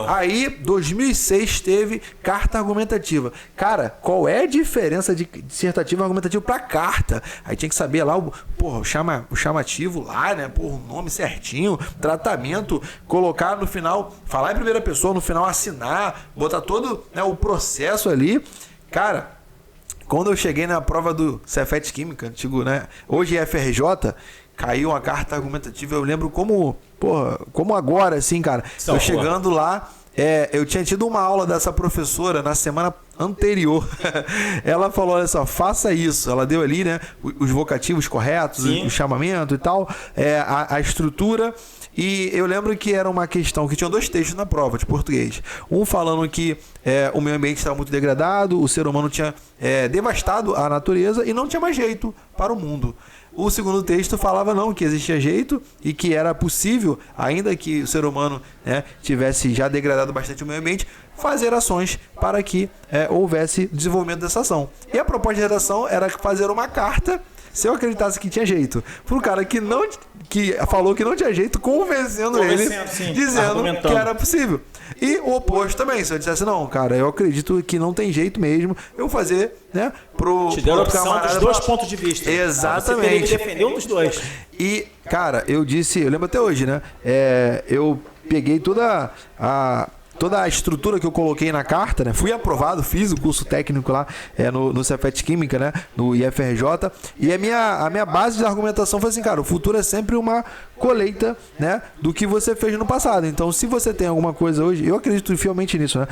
Aí, 2006, teve carta argumentativa. Cara, qual é a diferença de dissertativo argumentativo para carta? Aí tinha que saber lá o chamativo lá, né? O nome certinho, tratamento, colocar no final, falar em primeira pessoa, no final assinar, botar todo, né, o processo ali. Cara, quando eu cheguei na prova do Cefet Química, antigo, né? Hoje é FRJ, caiu uma carta argumentativa. Eu lembro como agora, assim, cara. Eu chegando lá, eu tinha tido uma aula dessa professora na semana anterior. Ela falou, olha só, faça isso. Ela deu ali, né, os vocativos corretos, o chamamento e tal, a estrutura. E eu lembro que era uma questão que tinha 2 textos na prova de português. Um falando que o meio ambiente estava muito degradado, o ser humano tinha devastado a natureza e não tinha mais jeito para o mundo. O segundo texto falava não, que existia jeito e que era possível, ainda que o ser humano, né, tivesse já degradado bastante o meio ambiente, fazer ações para que houvesse desenvolvimento dessa ação. E a proposta de redação era fazer uma carta, se eu acreditasse que tinha jeito, para o cara que falou que não tinha jeito, convencendo ele, sim, dizendo que era possível. E o oposto também, se eu dissesse, não, cara, eu acredito que não tem jeito mesmo, eu vou fazer, né, te deu a opção dos 2 pontos de vista. Exatamente. Você teria que defender um dos 2. E, cara, eu lembro até hoje, né, eu peguei toda a estrutura que eu coloquei na carta, né? Fui aprovado, fiz o curso técnico lá no Cefet Química, né? No IFRJ. E a minha base de argumentação foi assim, cara, o futuro é sempre uma colheita, né, do que você fez no passado. Então, se você tem alguma coisa hoje, eu acredito fielmente nisso, né?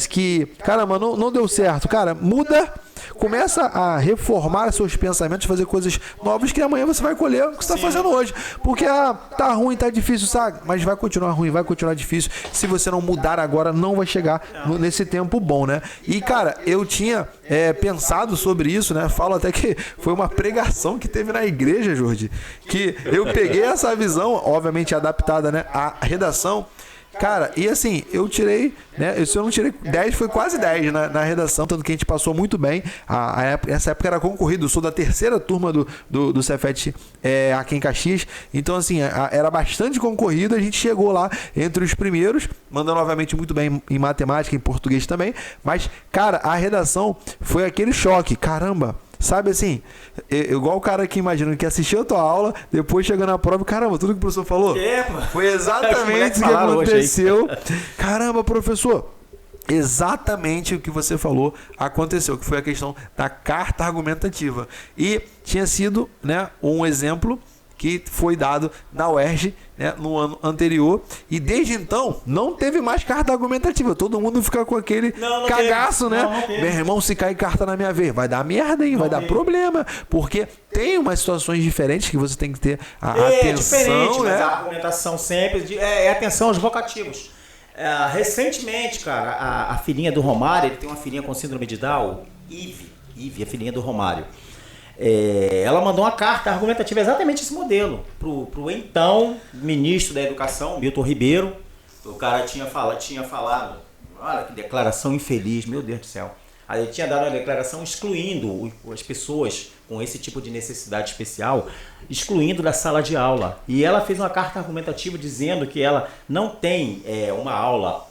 Que, caramba, não deu certo. Cara, muda, começa a reformar seus pensamentos, fazer coisas novas que amanhã você vai colher o que você está fazendo hoje. Porque, tá ruim, tá difícil, sabe? Mas vai continuar ruim, vai continuar difícil. Se você não mudar agora, não vai chegar nesse tempo bom, né? E, cara, eu tinha pensado sobre isso, né? Falo até que foi uma pregação que teve na igreja, Jordi, que eu peguei essa visão, obviamente adaptada, né, à redação. Cara, e assim, eu tirei, né? Se eu não tirei 10, foi quase 10 na redação, tanto que a gente passou muito bem. Essa época era concorrido, eu sou da 3ª turma do Cefet aqui em Caxias. Então, assim, era bastante concorrido. A gente chegou lá entre os primeiros, mandando obviamente muito bem em matemática, em português também. Mas, cara, a redação foi aquele choque. Caramba! Sabe assim, igual o cara que imagina que assistiu a tua aula, depois chegando na prova, caramba, tudo que o professor falou foi exatamente o que aconteceu. Caramba, professor, exatamente o que você falou aconteceu, que foi a questão da carta argumentativa. E tinha sido, né, um exemplo que foi dado na UERJ, né, no ano anterior, e desde então não teve mais carta argumentativa. Todo mundo fica com aquele cagaço, teve. né? Meu irmão, se cair carta na minha vez, vai dar merda, hein? Vai dar problema, porque tem umas situações diferentes que você tem que ter a atenção, diferente, né? Mas a argumentação sempre é atenção aos vocativos. Recentemente, cara, a filhinha do Romário, ele tem uma filhinha com síndrome de Down, Ive, a filhinha do Romário. Ela mandou uma carta argumentativa, exatamente esse modelo, pro então ministro da Educação, Milton Ribeiro. O cara tinha falado, olha que declaração infeliz, meu Deus do céu. Aí ele tinha dado uma declaração excluindo as pessoas com esse tipo de necessidade especial, excluindo da sala de aula. E ela fez uma carta argumentativa dizendo que ela não tem uma aula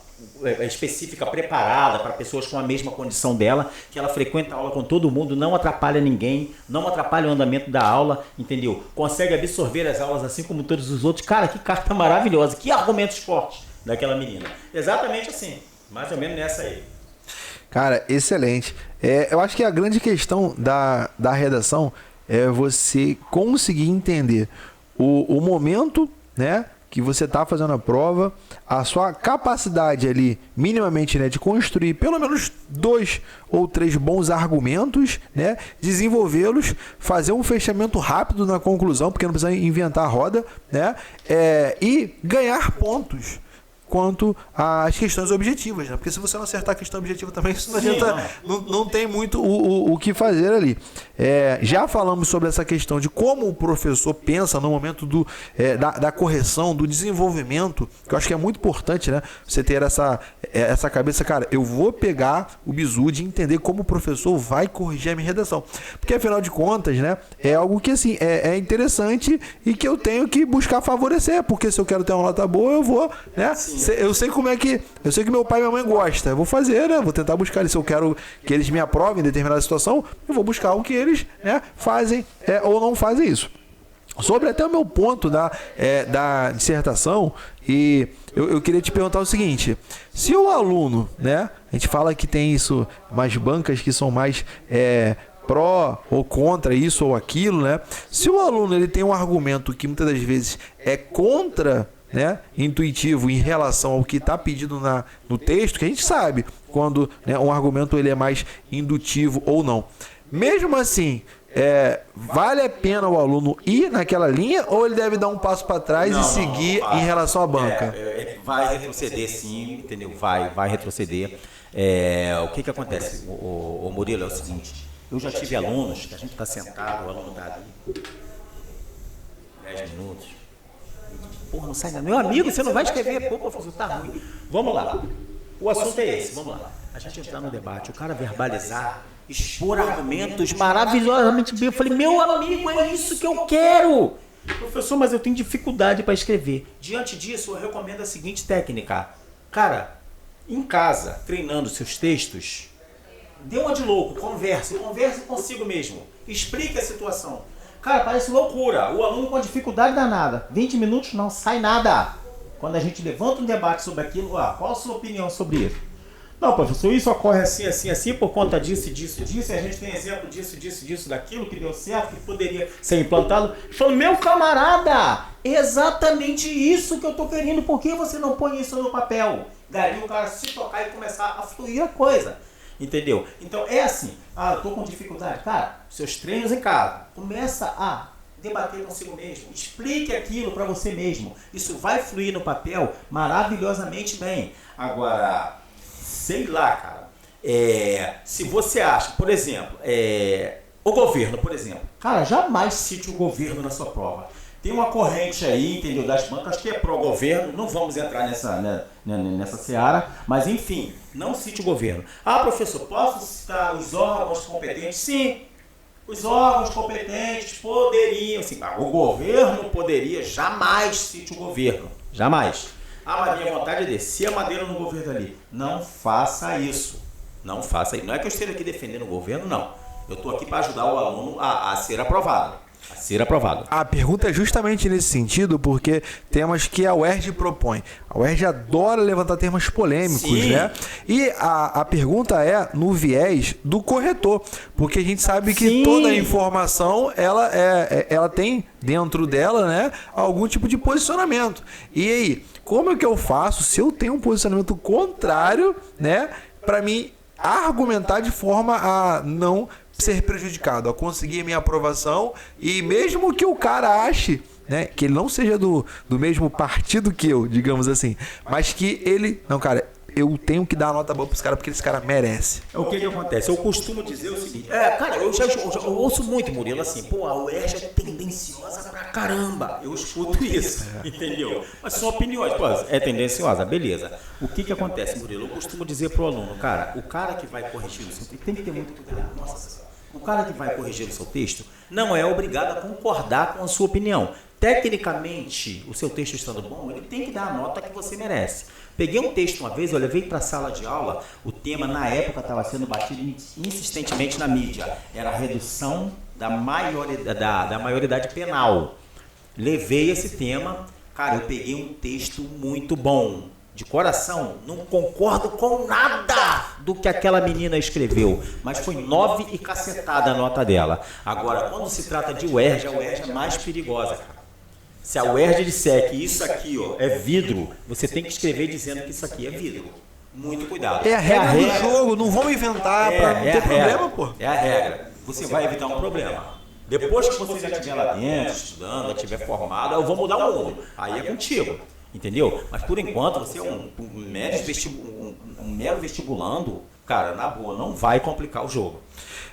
específica preparada para pessoas com a mesma condição dela, que ela frequenta a aula com todo mundo, não atrapalha ninguém, não atrapalha o andamento da aula, entendeu? Consegue absorver as aulas assim como todos os outros. Cara, que carta maravilhosa, que argumentos fortes daquela menina. Exatamente assim, mais ou menos nessa aí. Cara, excelente. Eu acho que a grande questão da redação é você conseguir entender o momento, né, que você está fazendo a prova, a sua capacidade ali, minimamente, né, de construir pelo menos 2 ou 3 bons argumentos, né, desenvolvê-los, fazer um fechamento rápido na conclusão, porque não precisa inventar a roda, né, e ganhar pontos quanto às questões objetivas, né? Porque se você não acertar a questão objetiva também, isso não adianta, não tem muito o que fazer ali. Já falamos sobre essa questão de como o professor pensa no momento da correção, do desenvolvimento, que eu acho que é muito importante, né? Você ter essa cabeça, cara, eu vou pegar o bizu de entender como o professor vai corrigir a minha redação. Porque afinal de contas, né, é algo que assim, é interessante e que eu tenho que buscar favorecer, porque se eu quero ter uma nota boa, eu vou, né? Eu sei como é que. Eu sei que meu pai e minha mãe gostam. Eu vou fazer, né? Vou tentar buscar. Se eu quero que eles me aprovem em determinada situação, eu vou buscar o que eles, né, fazem ou não fazem isso. Sobre até o meu ponto da dissertação, e eu queria te perguntar o seguinte: se o aluno, né? A gente fala que tem isso, umas bancas que são mais pró ou contra isso ou aquilo, né? Se o aluno ele tem um argumento que muitas das vezes é contra, né, intuitivo em relação ao que está pedido no texto, que a gente sabe quando, né, um argumento ele é mais indutivo ou não. Mesmo assim, vale a pena o aluno ir naquela linha ou ele deve dar um passo para trás e seguir em relação à banca? Vai retroceder sim, entendeu? Vai retroceder. O que acontece, o Murilo, é o seguinte: eu já tive alunos que a gente está sentado, o aluno está ali 10 minutos. Porra, não sai nada. Meu amigo, você não vai escrever. Pô, professor, tá ruim. Vamos lá. O assunto é esse, vamos lá. A gente entrar no debate, o cara verbalizar, expor argumentos maravilhosamente bem. Eu falei, meu amigo, é isso que eu quero. Professor, mas eu tenho dificuldade para escrever. Diante disso, eu recomendo a seguinte técnica. Cara, em casa, treinando seus textos, dê uma de louco, converse consigo mesmo. Explique a situação. Cara, parece loucura. O aluno com dificuldade danada. 20 minutos não sai nada. Quando a gente levanta um debate sobre aquilo, qual a sua opinião sobre isso? Não, professor, isso ocorre assim, por conta disso, e a gente tem exemplo disso, daquilo que deu certo, que poderia ser implantado. Falei, meu camarada, exatamente isso que eu tô querendo. Por que você não põe isso no papel? Daí o cara se tocar e começar a fluir a coisa. Entendeu? Então é assim, eu tô com dificuldade. Cara, seus treinos em casa, começa a debater consigo mesmo, explique aquilo para você mesmo. Isso vai fluir no papel maravilhosamente bem. Agora, sei lá, cara, se você acha, por exemplo, o governo, por exemplo, cara, jamais cite o governo na sua prova. Tem uma corrente aí, entendeu, das bancas que é pró-governo, não vamos entrar nessa seara, mas enfim, não cite o governo. Professor, posso citar os órgãos competentes? Sim, os órgãos competentes poderiam, sim, o governo poderia, jamais cite o governo, jamais. Mas minha vontade é descer a madeira no governo ali. Não faça isso, não faça isso. Não é que eu esteja aqui defendendo o governo, não. Eu estou aqui para ajudar o aluno a ser aprovado. A ser aprovado. A pergunta é justamente nesse sentido, porque temas que a UERJ propõe. A UERJ adora levantar temas polêmicos, Sim. né? E a pergunta é no viés do corretor, porque a gente sabe que Sim. toda a informação, ela tem dentro dela, né, algum tipo de posicionamento. E aí, como é que eu faço se eu tenho um posicionamento contrário, né, para mim argumentar de forma a não ser prejudicado, a conseguir a minha aprovação, e mesmo que o cara ache, né, que ele não seja do mesmo partido que eu, digamos assim, mas que ele, não, cara, eu tenho que dar uma nota boa para esse cara porque esse cara merece. O que acontece? Eu costumo dizer o seguinte, cara, eu ouço muito, Murilo, assim, pô, a UERJ é tendenciosa pra caramba. Eu escuto isso, entendeu? Mas são opiniões, pô, é tendenciosa, beleza. O que acontece, Murilo? Eu costumo dizer pro aluno, cara, o cara que vai corrigir o seu texto, tem que ter muito cuidado, nossa senhora. O cara que vai corrigir o seu texto não é obrigado a concordar com a sua opinião. Tecnicamente, o seu texto estando bom, ele tem que dar a nota que você merece. Peguei um texto uma vez, eu levei para a sala de aula, o tema na época estava sendo batido insistentemente na mídia, era a redução da maioridade penal. Levei esse tema, cara, eu peguei um texto muito bom. De coração, não concordo com nada do que aquela menina escreveu, mas foi 9 e cacetada a nota dela. Agora, quando se trata de UERJ, a UERJ é mais perigosa, cara. Se a UERJ disser que isso aqui, ó, é vidro, você tem que escrever dizendo que isso aqui é vidro. Muito cuidado. É a regra do jogo, não vamos inventar para não ter problema, pô. É a regra. Você vai evitar um problema. Depois que você já estiver lá dentro, estudando, já estiver formado, eu vou mudar o mundo. Aí é contigo. Entendeu? Mas por enquanto você é um mero vestibulando, cara, na boa, não vai complicar o jogo.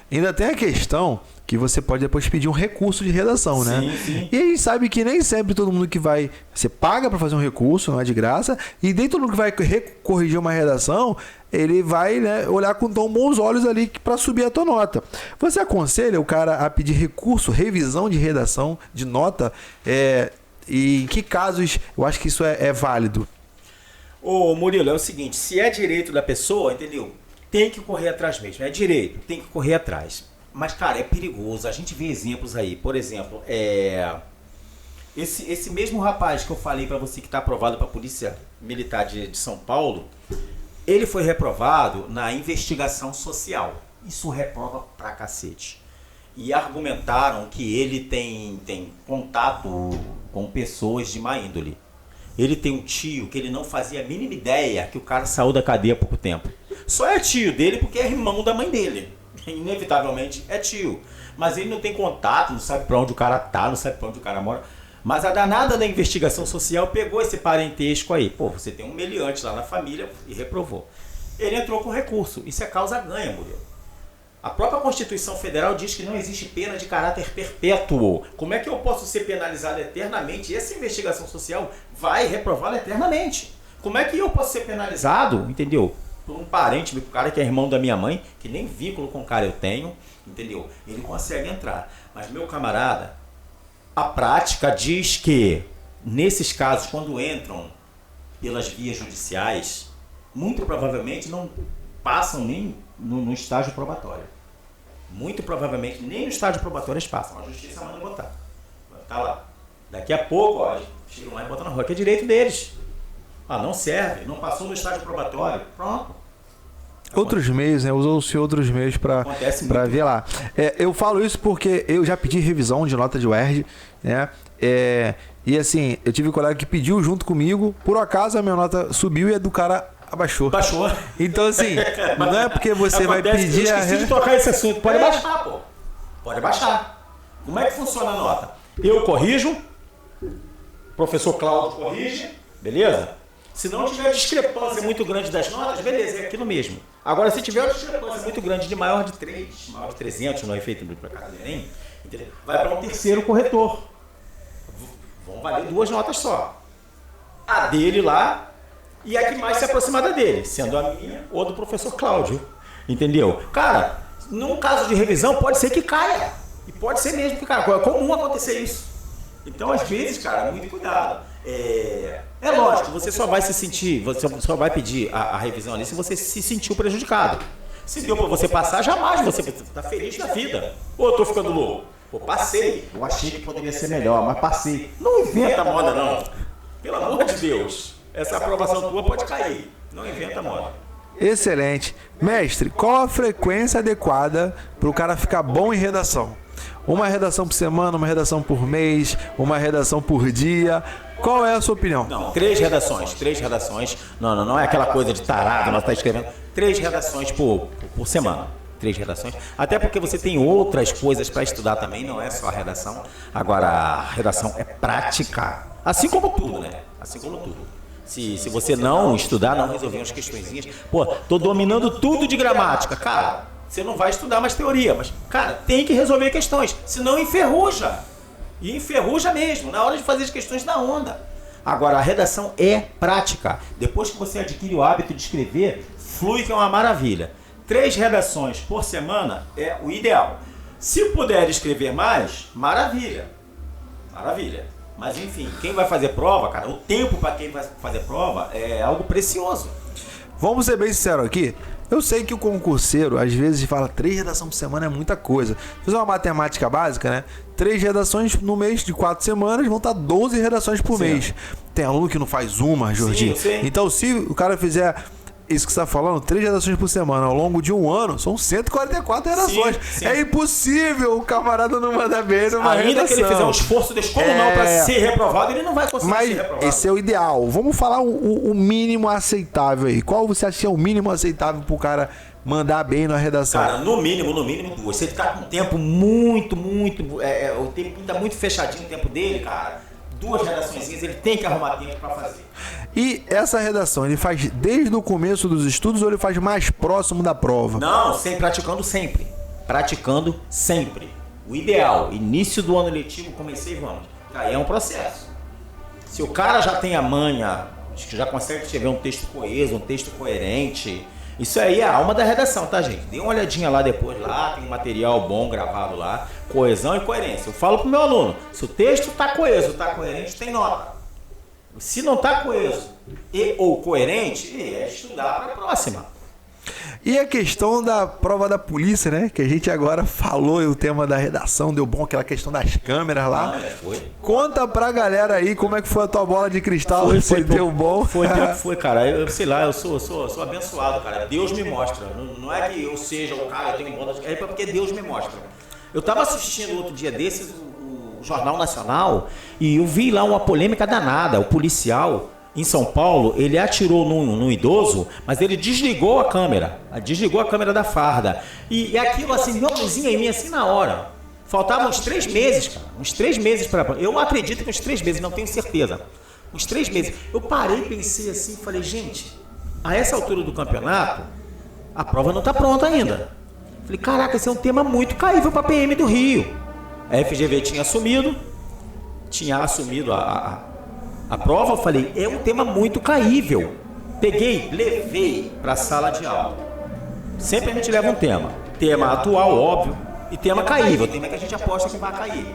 Ainda tem a questão que você pode depois pedir um recurso de redação, né? Sim. E a gente sabe que nem sempre todo mundo que vai... Você paga para fazer um recurso, não é de graça, e nem todo mundo que vai corrigir uma redação, ele vai, né, olhar com tão bons olhos ali para subir a tua nota. Você aconselha o cara a pedir recurso, revisão de redação, de nota, e em que casos eu acho que isso é válido? Ô Murilo, é o seguinte, se é direito da pessoa, entendeu? Tem que correr atrás mesmo, é direito, tem que correr atrás. Mas, cara, é perigoso, a gente vê exemplos aí, por exemplo, esse mesmo rapaz que eu falei pra você que está aprovado para a Polícia Militar de São Paulo, ele foi reprovado na investigação social. Isso reprova pra cacete. E argumentaram que ele tem contato com pessoas de má índole. Ele tem um tio que ele não fazia a mínima ideia que o cara saiu da cadeia há pouco tempo. Só é tio dele porque é irmão da mãe dele. Inevitavelmente é tio. Mas ele não tem contato, não sabe pra onde o cara tá, não sabe pra onde o cara mora. Mas a danada da investigação social pegou esse parentesco aí. Pô, você tem um meliante lá na família e reprovou. Ele entrou com recurso. Isso é causa ganha, Murilo. A própria Constituição Federal diz que não existe pena de caráter perpétuo. Como é que eu posso ser penalizado eternamente? E essa investigação social vai reprová-lo eternamente. Como é que eu posso ser penalizado, entendeu? Por um parente, por um cara que é irmão da minha mãe, que nem vínculo com o cara eu tenho, entendeu? Ele consegue entrar. Mas, meu camarada, a prática diz que, nesses casos, quando entram pelas vias judiciais, muito provavelmente não passam nem no estágio probatório. Muito provavelmente nem no estágio probatório eles passam. A justiça manda botar. Tá lá. Daqui a pouco, ó, chegam lá e botam na rua, que é direito deles. Ah, não serve, não passou no estágio probatório. Pronto. Outros meios, né? Usou-se outros meios para ver lá. Eu falo isso porque eu já pedi revisão de nota de UERJ, né? E assim, eu tive um colega que pediu junto comigo, por acaso a minha nota subiu e a do cara abaixou. Então assim, não é porque você vai pedir... Eu esqueci de tocar esse assunto. Pode baixar, pô. Pode baixar. Como é que funciona a nota? Eu corrijo, o professor Cláudio corrige, beleza? Se não tiver discrepância muito grande das notas, beleza, é aquilo mesmo. Agora, se tiver uma discrepância muito grande de maior de 3, maior de 300 no efeito para casa do Enem, vai para um terceiro corretor. Vão valer 2 notas só. A dele lá e a que mais se aproximar da dele, sendo a minha ou do professor Cláudio. Entendeu? Cara, num caso de revisão, pode ser que caia. E pode ser mesmo que caia. É comum acontecer isso. Então, às vezes, cara, muito cuidado. É lógico, você só vai se sentir, você só vai pedir a revisão ali se você se sentiu prejudicado. Se deu para você passar, jamais você está feliz da vida. Ou eu estou ficando louco? Pô, passei. Eu achei que poderia ser melhor, mas passei. Não inventa moda, não. Pelo amor de Deus. Essa aprovação tua pode cair. Não inventa moda. Excelente. Mestre, qual a frequência adequada para o cara ficar bom em redação? Uma redação por semana, uma redação por mês, uma redação por dia. Qual é a sua opinião? Não, 3 redações. 3 redações. Não é aquela coisa de tarado, nós está escrevendo. 3 redações por semana. 3 redações. Até porque você tem outras coisas para estudar também, não é só a redação. Agora, a redação é prática. Assim como tudo, né? Assim como tudo. Se você não estudar, não resolver umas questõezinhas, pô, tô dominando tudo de gramática. Cara, você não vai estudar mais teoria, mas, cara, tem que resolver questões, senão enferruja. E enferruja mesmo, na hora de fazer as questões na onda. Agora, a redação é prática. Depois que você adquire o hábito de escrever, flui que é uma maravilha. 3 redações por semana é o ideal. Se puder escrever mais, maravilha. Maravilha. Mas enfim, quem vai fazer prova, cara, o tempo para quem vai fazer prova é algo precioso. Vamos ser bem sinceros aqui. Eu sei que o concurseiro, às vezes, fala 3 redações por semana é muita coisa. Fazer uma matemática básica, né? 3 redações no mês de 4 semanas vão estar 12 redações por mês. Tem aluno que não faz uma, Jorginho. Sim. Então, se o cara fizer isso que você está falando, 3 redações por semana ao longo de um ano, são 144 redações. Sim. É impossível o camarada não mandar bem numa redação. Ainda que ele fizer um esforço descomunal para ser reprovado, ele não vai conseguir ser reprovado. Mas esse é o ideal. Vamos falar o mínimo aceitável aí. Qual você acha que é o mínimo aceitável para o cara mandar bem na redação? Cara, no mínimo 2. Você ficar com o tempo muito... o tempo tá muito fechadinho o tempo dele, cara. 2 redações, ele tem que arrumar tempo para fazer. E essa redação, ele faz desde o começo dos estudos ou ele faz mais próximo da prova? Não, praticando sempre. Praticando sempre. O ideal, início do ano letivo, comecei, vamos. Aí é um processo. Se o cara já tem a manha, acho que já consegue escrever um texto coeso, um texto coerente, isso aí é a alma da redação, tá, gente? Dê uma olhadinha lá depois, lá tem um material bom gravado lá, coesão e coerência. Eu falo pro meu aluno, se o texto tá coeso, tá coerente, tem nota. Se não tá coeso ou coerente, é estudar para a próxima. E a questão da prova da polícia, né? Que a gente agora falou, o tema da redação, deu bom aquela questão das câmeras lá. Foi. Conta pra galera aí como é que foi a tua bola de cristal. Deu bom? Foi, cara. Eu sei lá, eu sou abençoado, cara. Deus me mostra. Não é que eu seja o cara, eu tenho bola de... É porque Deus me mostra. Eu tava assistindo outro dia desses o Jornal Nacional e eu vi lá uma polêmica danada. O policial em São Paulo, ele atirou num idoso, mas ele desligou a câmera da farda. E aquilo assim, deu uma luzinha em mim assim na hora. Faltavam uns 3 meses, cara. Uns 3 meses para... Eu acredito que uns 3 meses, não tenho certeza. Uns 3 meses. Eu parei, pensei assim, falei, gente, a essa altura do campeonato, a prova não está pronta ainda. Falei, caraca, esse é um tema muito caível para a PM do Rio. A FGV tinha assumido a prova, eu falei, é um tema muito caível. Peguei, levei para a sala de aula. Sempre a gente leva um tema. Tema atual, óbvio, e tema caível. Tema que a gente aposta que vai cair.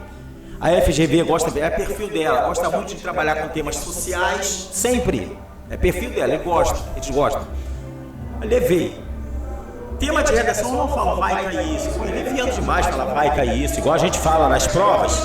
A FGV gosta, é perfil dela, gosta muito de trabalhar com temas sociais, sempre. É perfil dela, eles gostam. Eu levei. Tema de redação, eu não falo vai cair isso. Foi leviando demais falar vai cair isso, igual a gente fala nas provas.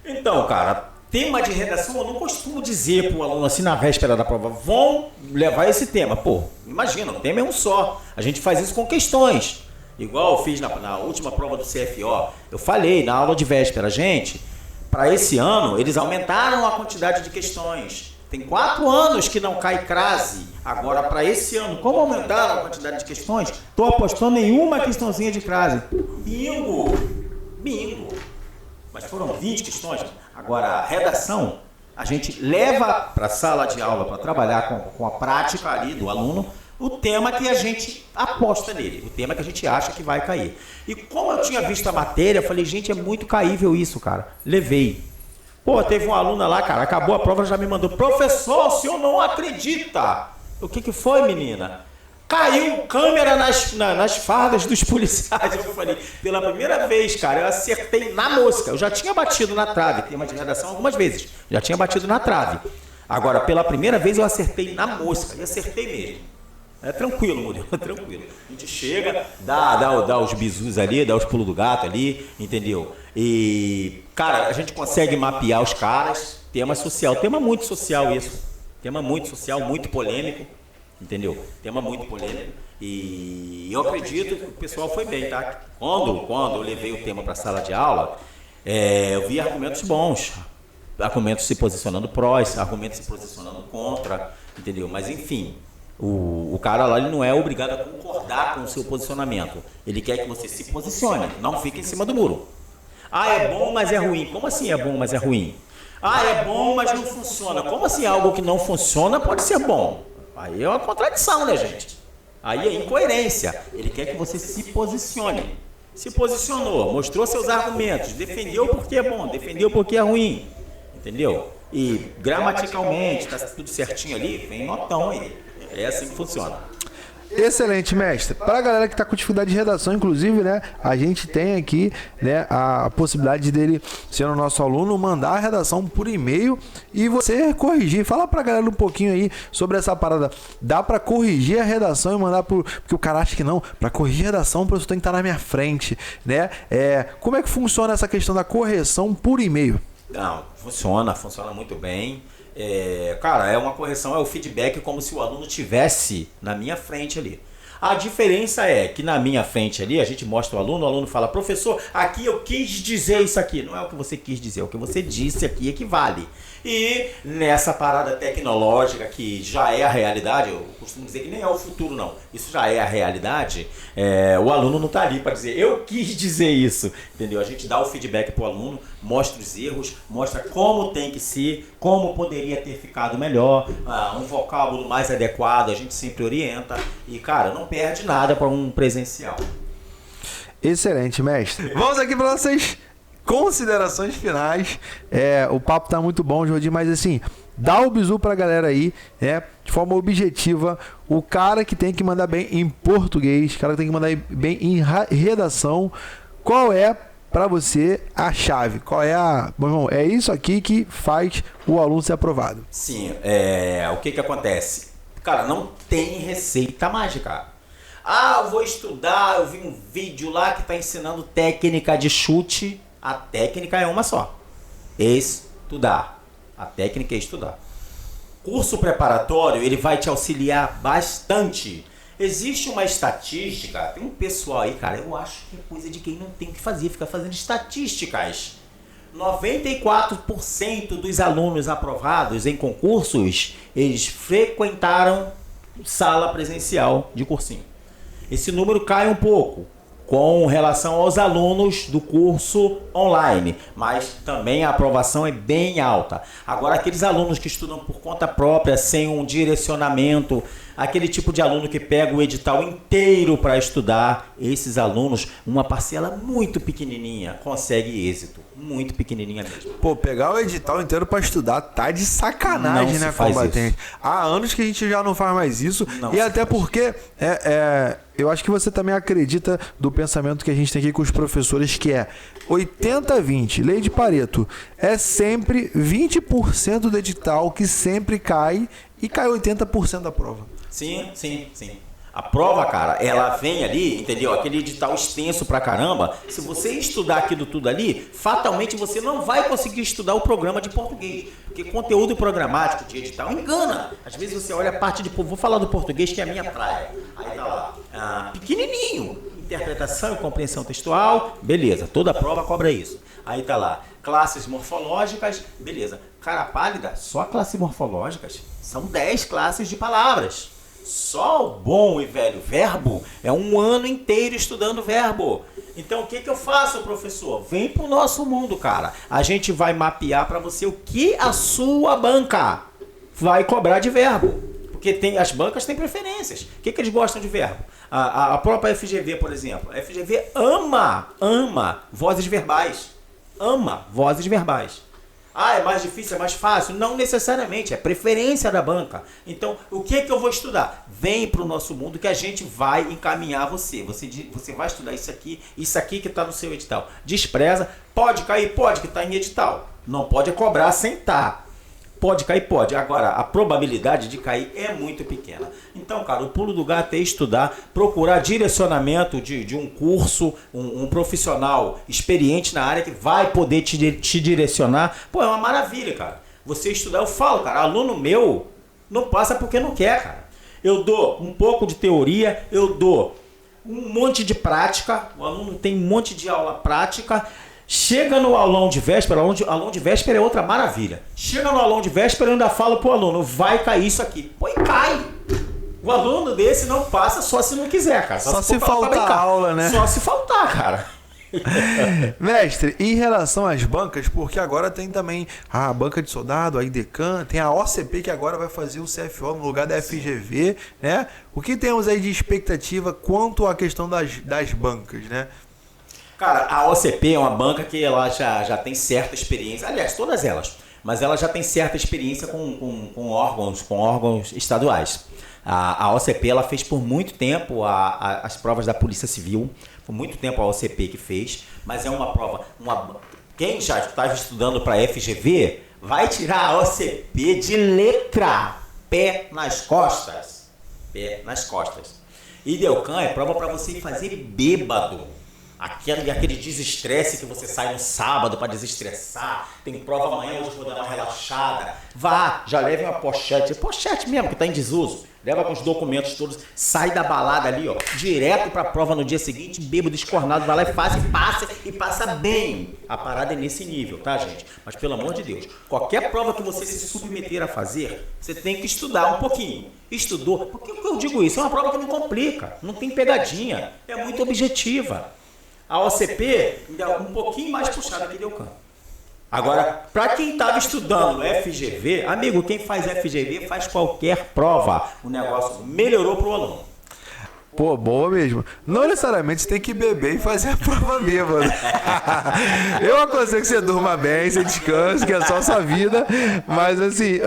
Então, cara, tema de redação eu não costumo dizer para o aluno assim na véspera da prova, vão levar esse tema. Pô, imagina, o tema é um só. A gente faz isso com questões. Igual eu fiz na última prova do CFO. Eu falei na aula de véspera, gente, para esse ano eles aumentaram a quantidade de questões. Tem 4 anos que não cai crase. Agora, para esse ano, como aumentaram a quantidade de questões, estou apostando em uma questãozinha de crase. Bingo! Mas foram 20 questões. Agora, a redação, a gente leva para a sala de aula para trabalhar com a prática ali do aluno o tema que a gente aposta nele, o tema que a gente acha que vai cair. E como eu tinha visto a matéria, eu falei, gente, é muito caível isso, cara. Levei. Pô, teve uma aluna lá, cara, acabou a prova, já me mandou, professor, o senhor não acredita. O que foi, menina? Caiu câmera nas fardas dos policiais. Eu falei, pela primeira vez, cara, eu acertei na mosca. Eu já tinha batido na trave, tema de redação algumas vezes. Já tinha batido na trave. Agora, pela primeira vez, eu acertei na mosca. E acertei mesmo. É tranquilo, Murilo, é tranquilo. A gente chega, dá os bizus ali, dá os pulos do gato ali, entendeu? E, cara, a gente consegue mapear os caras, tema social, tema muito social isso. Tema muito social, muito polêmico, entendeu? Tema muito polêmico. E eu acredito que o pessoal foi bem, tá? Quando eu levei o tema para a sala de aula, eu vi argumentos bons. Argumentos se posicionando prós, argumentos se posicionando contra, entendeu? Mas, enfim... O cara lá ele não é obrigado a concordar com o seu posicionamento. Ele quer que você se posicione, não fique em cima do muro. Ah, é bom, mas é ruim. Como assim é bom, mas é ruim? Ah, é bom, mas não funciona. Como assim algo que não funciona pode ser bom? Aí é uma contradição, né, gente? Aí é incoerência. Ele quer que você se posicione. Se posicionou, mostrou seus argumentos, defendeu porque é bom, defendeu porque é ruim. Entendeu? E gramaticalmente, tá tudo certinho ali, vem notão aí. É assim que funciona. Excelente, mestre. Para a galera que está com dificuldade de redação, inclusive, né, a gente tem aqui, né, a possibilidade dele, sendo nosso aluno, mandar a redação por e-mail e você corrigir. Fala para a galera um pouquinho aí sobre essa parada. Dá para corrigir a redação e mandar porque o cara acha que não. Para corrigir a redação, o professor tem que estar na minha frente, né? Como é que funciona essa questão da correção por e-mail? Não, funciona muito bem. Cara, é uma correção, é o feedback como se o aluno tivesse na minha frente ali. A diferença é que na minha frente ali, a gente mostra o aluno fala, professor, aqui eu quis dizer isso aqui. Não é o que você quis dizer, é o que você disse aqui equivale. E nessa parada tecnológica que já é a realidade, eu costumo dizer que nem é o futuro não, isso já é a realidade, o aluno não está ali para dizer, eu quis dizer isso, entendeu? A gente dá o feedback para o aluno, mostra os erros, mostra como tem que ser, como poderia ter ficado melhor, um vocábulo mais adequado, a gente sempre orienta e, cara, não perde nada para um presencial. Excelente, mestre. Vamos aqui para vocês considerações finais. O papo tá muito bom, Jordi, mas assim, dá o bizu pra galera aí, de forma objetiva, o cara que tem que mandar bem em português, o cara que tem que mandar bem em redação, qual é para você a chave? Qual é Bom, irmão, é isso aqui que faz o aluno ser aprovado. Sim, o que acontece? Cara, não tem receita mágica. Eu vou estudar, eu vi um vídeo lá que tá ensinando técnica de chute. A técnica é uma só. Estudar. A técnica é estudar. Curso preparatório, ele vai te auxiliar bastante. Existe uma estatística, tem um pessoal aí, cara, eu acho que é coisa de quem não tem o que fazer, fica fazendo estatísticas. 94% dos alunos aprovados em concursos, eles frequentaram sala presencial de cursinho. Esse número cai um pouco com relação aos alunos do curso online, mas também a aprovação é bem alta. Agora, aqueles alunos que estudam por conta própria, sem um direcionamento, aquele tipo de aluno que pega o edital inteiro para estudar, esses alunos, uma parcela muito pequenininha, consegue êxito. Muito pequenininha mesmo. Pô, pegar o edital inteiro para estudar tá de sacanagem, né, combatente? Há anos que a gente já não faz mais isso. E até porque eu acho que você também acredita do pensamento que a gente tem aqui com os professores, que é 80-20, lei de Pareto. É sempre 20% do edital que sempre cai e cai 80% da prova. Sim. A prova, cara, ela vem ali, entendeu? Aquele edital extenso pra caramba. Se você estudar aquilo tudo ali, fatalmente você não vai conseguir estudar o programa de português. Porque conteúdo programático de edital engana. Às vezes você olha a parte de... Vou falar do português, que é a minha praia. Aí tá lá, pequenininho. Interpretação e compreensão textual, beleza. Toda prova cobra isso. Aí tá lá, classes morfológicas, beleza. Cara pálida, só classes morfológicas. São 10 classes de palavras. Só o bom e velho verbo é um ano inteiro estudando verbo. Então o que eu faço, professor? Vem pro nosso mundo, cara. A gente vai mapear para você o que a sua banca vai cobrar de verbo. Porque as bancas têm preferências. O que eles gostam de verbo? A própria FGV, por exemplo. A FGV ama vozes verbais. Ama vozes verbais. É mais difícil, é mais fácil? Não necessariamente, é preferência da banca. Então, o que eu vou estudar? Vem para o nosso mundo que a gente vai encaminhar você. Você vai estudar isso aqui que está no seu edital. Despreza, pode cair, pode, que está em edital. Não pode cobrar sem estar. Pode cair? Pode. Agora, a probabilidade de cair é muito pequena. Então, cara, o pulo do gato é estudar, procurar direcionamento de um curso, um profissional experiente na área que vai poder te direcionar. Pô, é uma maravilha, cara. Você estudar, eu falo, cara, aluno meu não passa porque não quer, cara. Eu dou um pouco de teoria, eu dou um monte de prática, o aluno tem um monte de aula prática. Chega no aulão de véspera, aulão de véspera é outra maravilha. Chega no aulão de véspera, eu ainda falo pro aluno, vai cair isso aqui. Pô, e cai. O aluno desse não passa só se não quiser, cara. Só se faltar aula, né? Só se faltar, cara. Mestre, em relação às bancas, porque agora tem também a banca de soldado, a IDECAN, tem a OCP que agora vai fazer o CFO no lugar da FGV, né? O que temos aí de expectativa quanto à questão das bancas, né? Cara, a OCP é uma banca que ela já tem certa experiência, aliás, todas elas, mas ela já tem certa experiência com órgãos estaduais. A OCP ela fez por muito tempo as provas da Polícia Civil, por muito tempo a OCP que fez, mas é uma prova. Quem já estava estudando para FGV vai tirar a OCP de letra, pé nas costas. Pé nas costas. IDECAN é prova para você fazer bêbado. Aquele desestresse que você sai no sábado para desestressar, tem prova amanhã, hoje vou dar uma relaxada. Vá, já leve uma pochete mesmo que está em desuso, leva com os documentos todos, sai da balada ali, ó, direto para a prova no dia seguinte, bêbado, escornado, vai lá e faz e passa bem. A parada é nesse nível, tá, gente? Mas pelo amor de Deus, qualquer prova que você se submeter a fazer, você tem que estudar um pouquinho. Estudou, por que eu digo isso? É uma prova que não complica, não tem pegadinha, é muito objetiva. A OCP é um pouquinho mais puxada que IDECAN. Agora, para quem estava estudando FGV, amigo, quem faz FGV faz qualquer prova. O negócio melhorou para o aluno. Pô, boa mesmo. Não necessariamente você tem que beber e fazer a prova mesmo. Eu aconselho que você durma bem, você descanse, que é só sua vida. Mas assim,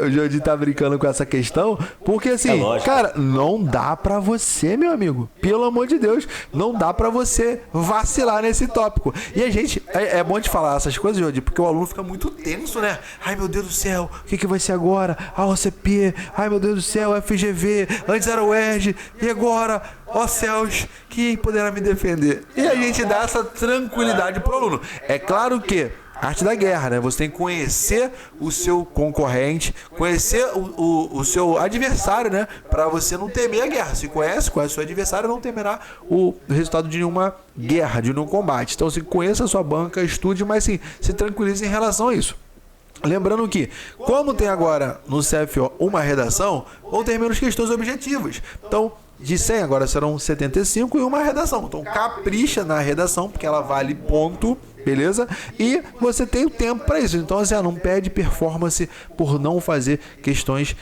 o Jordi tá brincando com essa questão, porque assim, cara, não dá pra você, meu amigo, pelo amor de Deus, não dá pra você vacilar nesse tópico. E a gente, é bom de falar essas coisas, Jordi, porque o aluno fica muito tenso, né? Ai, meu Deus do céu, o que vai ser agora? A OCP, ai, meu Deus do céu, FGV, antes era o ERG, e agora? Ó céus, quem poderá me defender? E a gente dá essa tranquilidade pro aluno. É claro que arte da guerra, né? Você tem que conhecer o seu concorrente, conhecer o seu adversário, né? Para você não temer a guerra. Se conhece o seu adversário, não temerá o resultado de nenhuma guerra, de nenhum combate. Então, se conheça a sua banca, estude, mas sim, se tranquilize em relação a isso. Lembrando que, como tem agora no CFO uma redação, vão ter menos questões objetivas. Então, de 100 agora serão 75 e uma redação. Então capricha na redação, porque ela vale ponto, beleza? E você tem o tempo para isso. Então assim, não perde performance por não fazer questões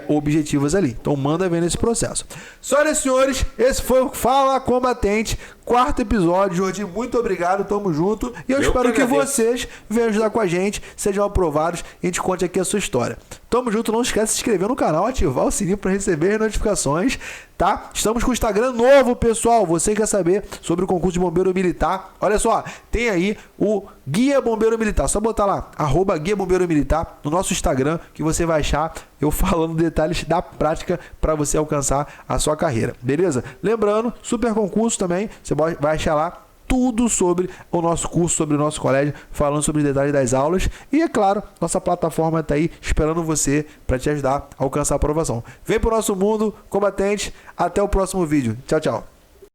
objetivas ali. Então manda ver nesse processo. Senhoras e senhores, esse foi o Fala Combatente, 4º episódio. Jordi, muito obrigado, tamo junto. E eu espero que vocês venham ajudar com a gente, sejam aprovados e a gente conte aqui a sua história. Tamo junto, não esquece de se inscrever no canal, ativar o sininho para receber as notificações, tá? Estamos com o Instagram novo, pessoal. Você quer saber sobre o concurso de bombeiro militar? Olha só, tem aí o Guia Bombeiro Militar. Só botar lá, @Guia Bombeiro Militar no nosso Instagram, que você vai achar eu falando detalhes da prática para você alcançar a sua carreira, beleza? Lembrando, super concurso também, você vai achar lá tudo sobre o nosso curso, sobre o nosso colégio, falando sobre detalhes das aulas. E, é claro, nossa plataforma está aí esperando você para te ajudar a alcançar a aprovação. Vem para o nosso mundo combatente. Até o próximo vídeo. Tchau, tchau.